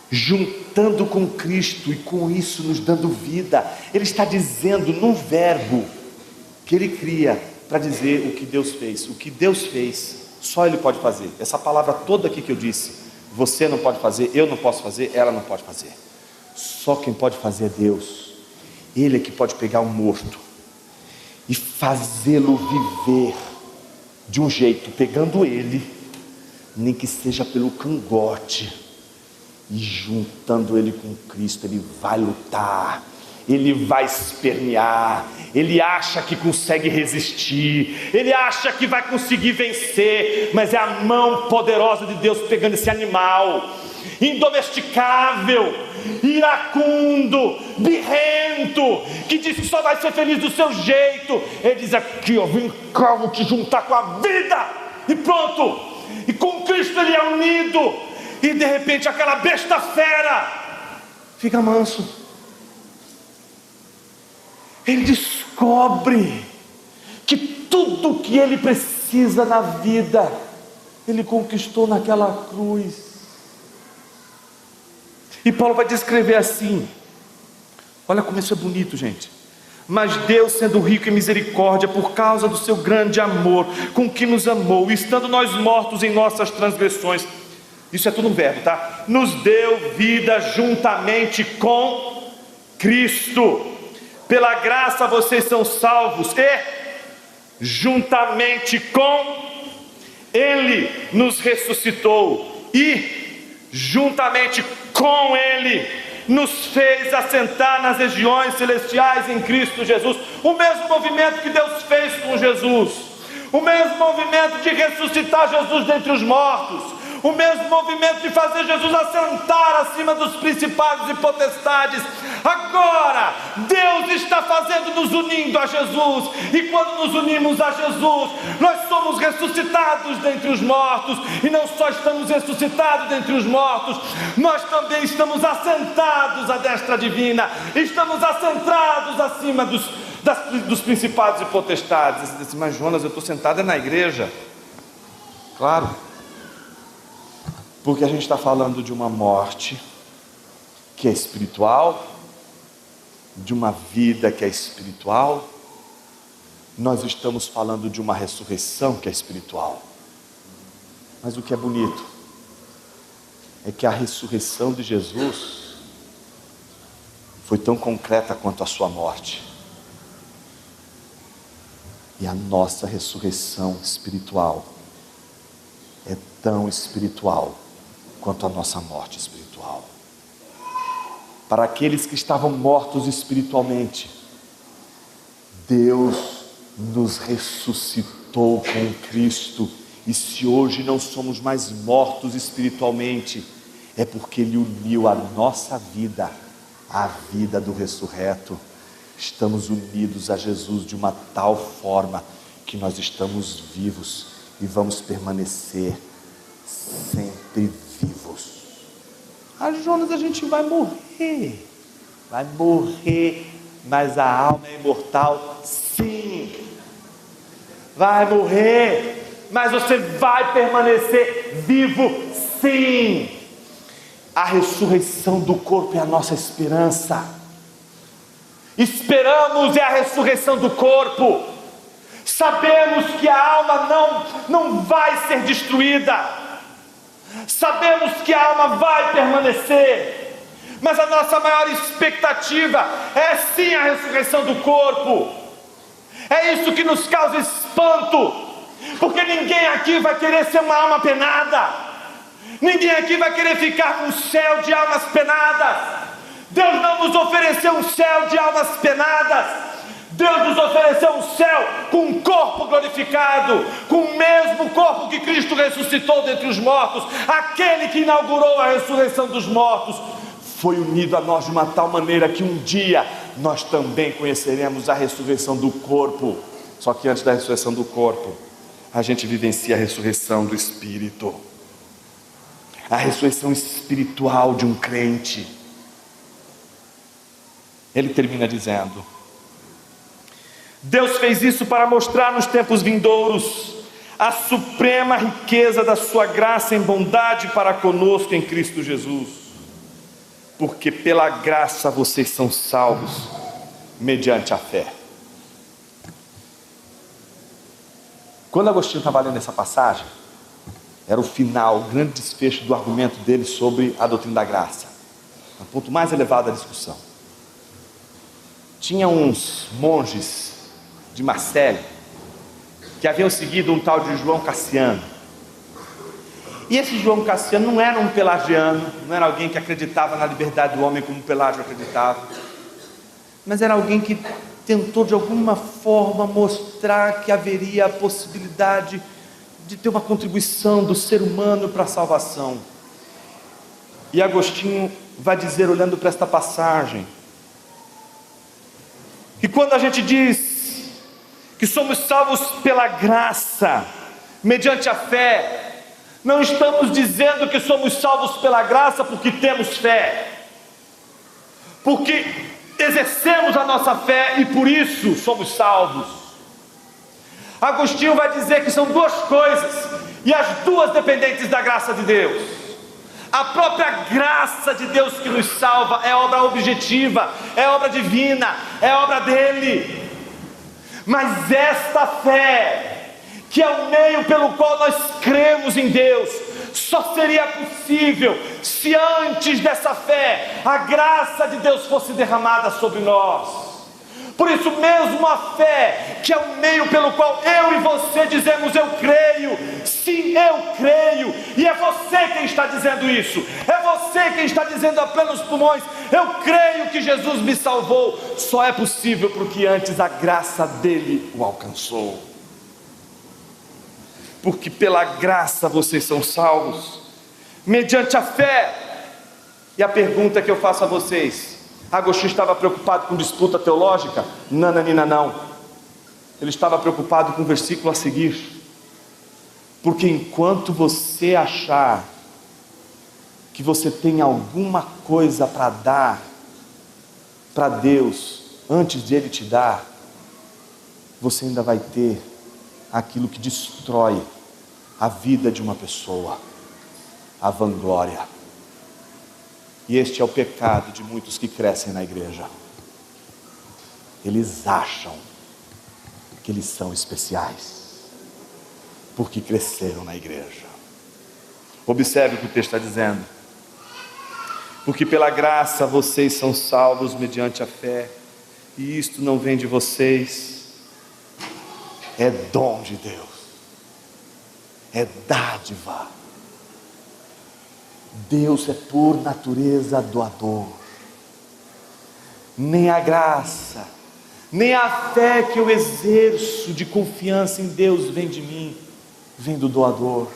juntando com Cristo e com isso nos dando vida. Ele está dizendo num verbo que Ele cria para dizer o que Deus fez. O que Deus fez, só Ele pode fazer. Essa palavra toda aqui que eu disse, você não pode fazer, eu não posso fazer, ela não pode fazer. Só quem pode fazer é Deus. Ele é que pode pegar um morto e fazê-lo viver de um jeito, pegando ele, nem que seja pelo cangote, e juntando ele com Cristo. Ele vai lutar, ele vai espernear, ele acha que consegue resistir, ele acha que vai conseguir vencer, mas é a mão poderosa de Deus pegando esse animal indomesticável, iracundo, birrento, que diz que só vai ser feliz do seu jeito. Ele diz aqui, ó, vem cá, vou te juntar com a vida, e pronto. E com Cristo ele é unido, e de repente aquela besta fera fica manso. Ele descobre que tudo que ele precisa na vida ele conquistou naquela cruz. E Paulo vai descrever assim, olha como isso é bonito, gente. Mas Deus, sendo rico em misericórdia, por causa do seu grande amor com que nos amou, estando nós mortos em nossas transgressões, Isso é tudo um verbo, tá? Nos deu vida juntamente com Cristo. Pela graça vocês são salvos e juntamente com Ele nos ressuscitou e juntamente com Ele nos fez assentar nas regiões celestiais em Cristo Jesus. O mesmo movimento que Deus fez com Jesus, o mesmo movimento de ressuscitar Jesus dentre os mortos, o mesmo movimento de fazer Jesus assentar acima dos principados e potestades. Agora, Deus está fazendo, nos unindo a Jesus. E quando nos unimos a Jesus, nós somos ressuscitados dentre os mortos. E não só estamos ressuscitados dentre os mortos, nós também estamos assentados à destra divina. Estamos assentados acima dos principados e potestades. Você diz, mas Jonas, eu estou sentado na igreja. Claro. Porque a gente está falando de uma morte que é espiritual, de uma vida que é espiritual. Nós estamos falando de uma ressurreição que é espiritual. Mas o que é bonito é que a ressurreição de Jesus foi tão concreta quanto a sua morte. E a nossa ressurreição espiritual é tão espiritual quanto a nossa morte espiritual. Para aqueles que estavam mortos espiritualmente, Deus nos ressuscitou com Cristo. E se hoje não somos mais mortos espiritualmente, é porque Ele uniu a nossa vida à vida do ressurreto. Estamos unidos a Jesus de uma tal forma que nós estamos vivos e vamos permanecer sempre vivos. Jonas, a gente vai morrer, mas a alma é imortal. Sim, vai morrer, mas você vai permanecer vivo. Sim, a ressurreição do corpo é a nossa esperança. Esperamos a ressurreição do corpo. Sabemos que a alma não vai ser destruída. Sabemos que a alma vai permanecer. Mas a nossa maior expectativa é sim a ressurreição do corpo. É isso que nos causa espanto. Porque ninguém aqui vai querer ser uma alma penada. Ninguém aqui vai querer ficar num céu de almas penadas. Deus não nos ofereceu um céu de almas penadas. Deus nos ofereceu um céu com um corpo glorificado, com o mesmo corpo que Cristo ressuscitou dentre os mortos. Aquele que inaugurou a ressurreição dos mortos foi unido a nós de uma tal maneira que um dia nós também conheceremos a ressurreição do corpo. Só que antes da ressurreição do corpo, a gente vivencia a ressurreição do espírito, a ressurreição espiritual de um crente. Ele termina dizendo: Deus fez isso para mostrar nos tempos vindouros a suprema riqueza da sua graça em bondade para conosco em Cristo Jesus. Porque pela graça vocês são salvos mediante a fé. Quando Agostinho estava lendo essa passagem, era o final, o grande desfecho do argumento dele sobre a doutrina da graça, o ponto mais elevado da discussão. Tinha uns monges de Marselha que haviam seguido um tal de João Cassiano. E esse João Cassiano não era um pelagiano, não era alguém que acreditava na liberdade do homem como Pelágio acreditava, mas era alguém que tentou de alguma forma mostrar que haveria a possibilidade de ter uma contribuição do ser humano para a salvação. E Agostinho vai dizer, olhando para esta passagem, que quando a gente diz que somos salvos pela graça, mediante a fé, não estamos dizendo que somos salvos pela graça porque temos fé, porque exercemos a nossa fé e por isso somos salvos. Agostinho vai dizer que são duas coisas, e as duas dependentes da graça de Deus. A própria graça de Deus que nos salva é obra objetiva, é obra divina, é obra dele. Mas esta fé, que é o meio pelo qual nós cremos em Deus, só seria possível se antes dessa fé a graça de Deus fosse derramada sobre nós. Por isso mesmo a fé, que é o meio pelo qual eu e você dizemos eu creio, sim, eu creio, e é você quem está dizendo isso, é você quem está dizendo a plenos pulmões, eu creio que Jesus me salvou, só é possível porque antes a graça dele o alcançou. Porque pela graça vocês são salvos, mediante a fé. E a pergunta que eu faço a vocês: Agostinho estava preocupado com disputa teológica? Nananina, não. Ele estava preocupado com o versículo a seguir. Porque enquanto você achar que você tem alguma coisa para dar para Deus antes de Ele te dar, você ainda vai ter aquilo que destrói a vida de uma pessoa: a vanglória. E este é o pecado de muitos que crescem na igreja. Eles acham que eles são especiais, porque cresceram na igreja. Observe o que o texto está dizendo: porque pela graça vocês são salvos mediante a fé, e isto não vem de vocês, é dom de Deus, é dádiva. Deus é por natureza doador. Nem a graça, nem a fé que eu exerço de confiança em Deus vem de mim, vem do doador.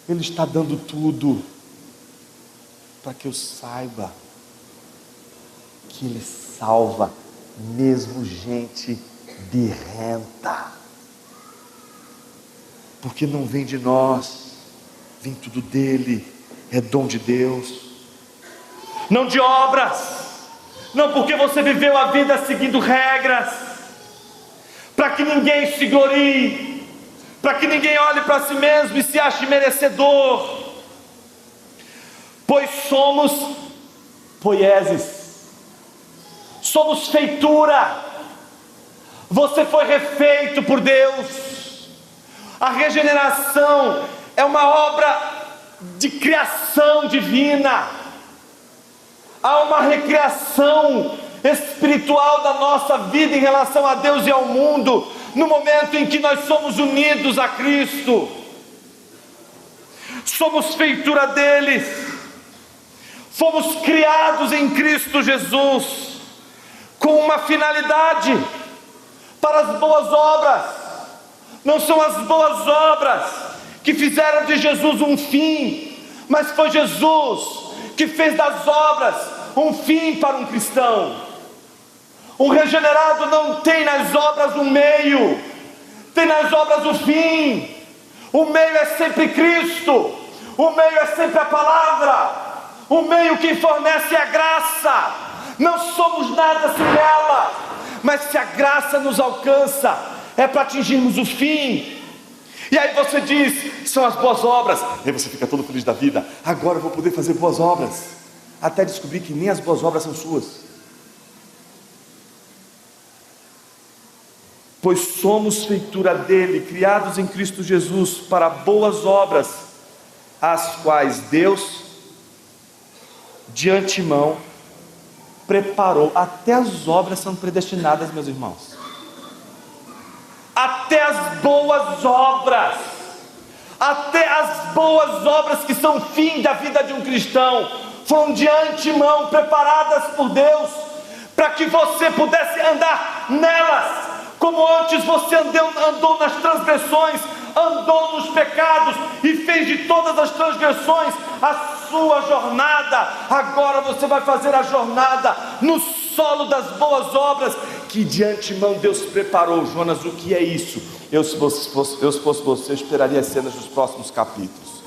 Ele está dando tudo para que eu saiba que Ele salva mesmo gente birrenta, porque não vem de nós, vem tudo dele, é dom de Deus, não de obras, não porque você viveu a vida seguindo regras, para que ninguém se glorie, para que ninguém olhe para si mesmo e se ache merecedor, pois somos poieses, somos feitura, você foi refeito por Deus. A regeneração é uma obra de criação divina. Há uma recriação espiritual da nossa vida em relação a Deus e ao mundo, no momento em que nós somos unidos a Cristo. Somos feitura deles, fomos criados em Cristo Jesus, com uma finalidade, para as boas obras. Não são as boas obras que fizeram de Jesus um fim, mas foi Jesus que fez das obras um fim para um cristão. Um regenerado não tem nas obras um meio, tem nas obras o fim. O meio é sempre Cristo, o meio é sempre a palavra, o meio que fornece a graça. Não somos nada sem ela, mas se a graça nos alcança, é para atingirmos o fim. E aí você diz, são as boas obras, e aí você fica todo feliz da vida. Agora eu vou poder fazer boas obras, até descobrir que nem as boas obras são suas. Pois somos feitura dele, criados em Cristo Jesus para boas obras, as quais Deus de antemão preparou. Até as obras são predestinadas, meus irmãos. Até as boas obras, até as boas obras que são o fim da vida de um cristão, foram de antemão preparadas por Deus, para que você pudesse andar nelas, como antes você andou nas transgressões, andou nos pecados e fez de todas as transgressões a sua jornada. Agora você vai fazer a jornada no solo das boas obras que de antemão Deus preparou. Jonas, o que é isso? Eu se fosse você, eu esperaria as cenas dos próximos capítulos.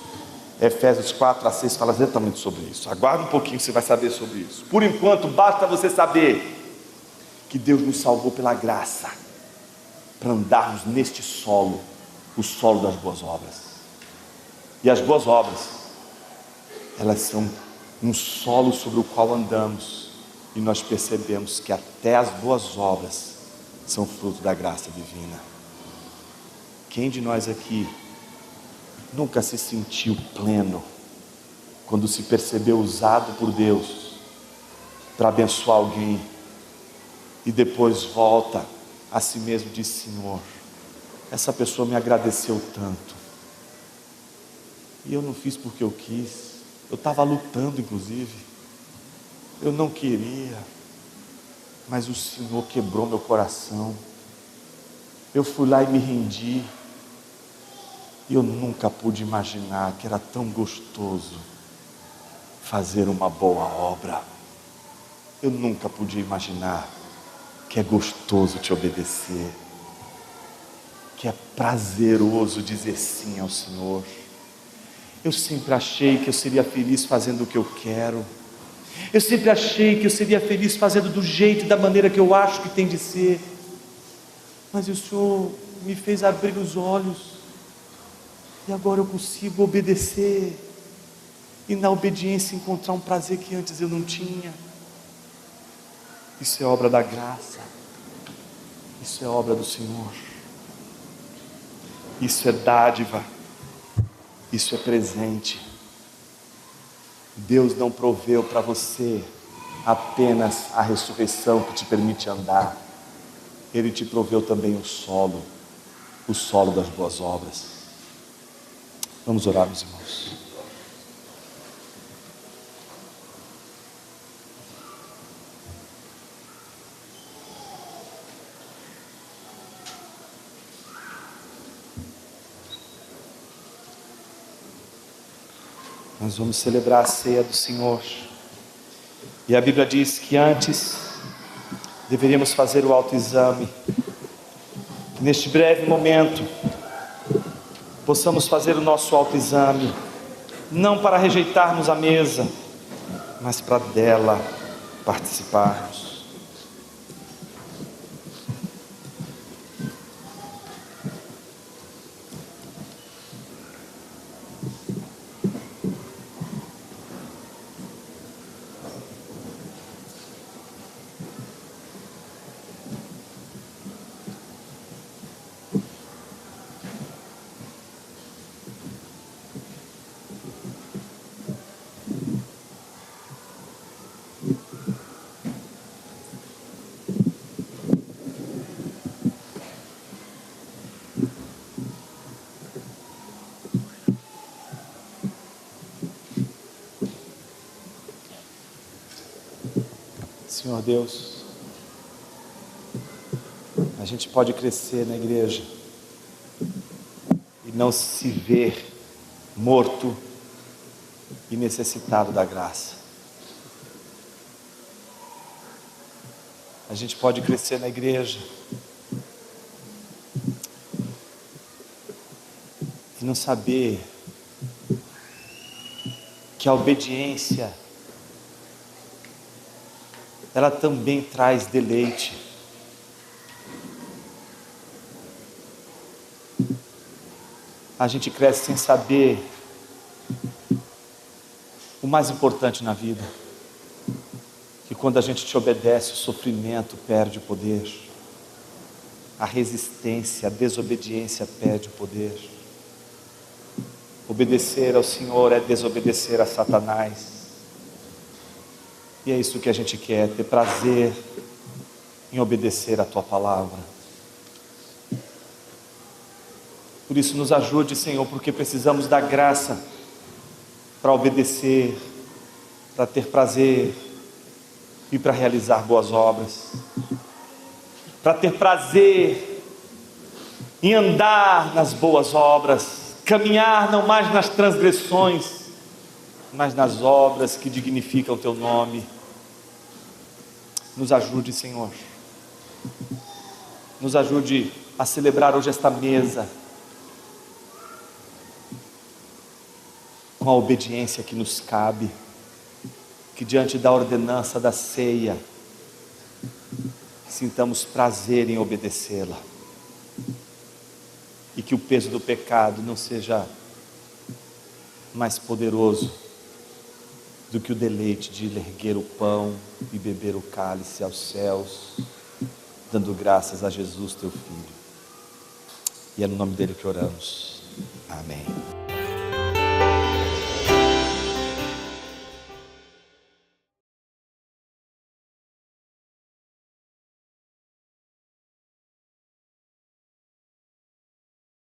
Efésios 4-6 fala exatamente sobre isso. Aguarde um pouquinho, você vai saber sobre isso. Por enquanto, basta você saber que Deus nos salvou pela graça, para andarmos neste solo, o solo das boas obras. E as boas obras, elas são um solo sobre o qual andamos, e nós percebemos que até as boas obras são fruto da graça divina. Quem de nós aqui nunca se sentiu pleno quando se percebeu usado por Deus para abençoar alguém e depois volta a si mesmo e diz: Senhor, essa pessoa me agradeceu tanto e eu não fiz porque eu quis, eu estava lutando inclusive, eu não queria, mas o Senhor quebrou meu coração, eu fui lá e me rendi, e eu nunca pude imaginar que era tão gostoso fazer uma boa obra. Eu nunca pude imaginar que é gostoso te obedecer, que é prazeroso dizer sim ao Senhor. Eu sempre achei que eu seria feliz fazendo o que eu quero, eu sempre achei que eu seria feliz fazendo do jeito e da maneira que eu acho que tem de ser, mas o Senhor me fez abrir os olhos, e agora eu consigo obedecer, e na obediência encontrar um prazer que antes eu não tinha. Isso é obra da graça, isso é obra do Senhor, isso é dádiva, isso é presente. Deus não proveu para você apenas a ressurreição que te permite andar, Ele te proveu também o solo das boas obras. Vamos orar, meus irmãos. Nós vamos celebrar a ceia do Senhor, e a Bíblia diz que antes deveríamos fazer o autoexame. Neste breve momento possamos fazer o nosso autoexame, não para rejeitarmos a mesa, mas para dela participarmos. Senhor Deus, a gente pode crescer na igreja e não se ver morto e necessitado da graça. A gente pode crescer na igreja e não saber que a obediência, ela também traz deleite. A gente cresce sem saber o mais importante na vida, que quando a gente te obedece, o sofrimento perde o poder, a resistência, a desobediência perde o poder. Obedecer ao Senhor é desobedecer a Satanás. E é isso que a gente quer, ter prazer em obedecer a Tua palavra. Por isso nos ajude, Senhor, porque precisamos da graça para obedecer, para ter prazer e para realizar boas obras, para ter prazer em andar nas boas obras, caminhar não mais nas transgressões, mas nas obras que dignificam o Teu nome. Nos ajude, Senhor, nos ajude a celebrar hoje esta mesa com a obediência que nos cabe, que diante da ordenança da ceia sintamos prazer em obedecê-la, e que o peso do pecado não seja mais poderoso do que o deleite de erguer o pão e beber o cálice aos céus, dando graças a Jesus, Teu Filho. E é no nome dele que oramos. Amém.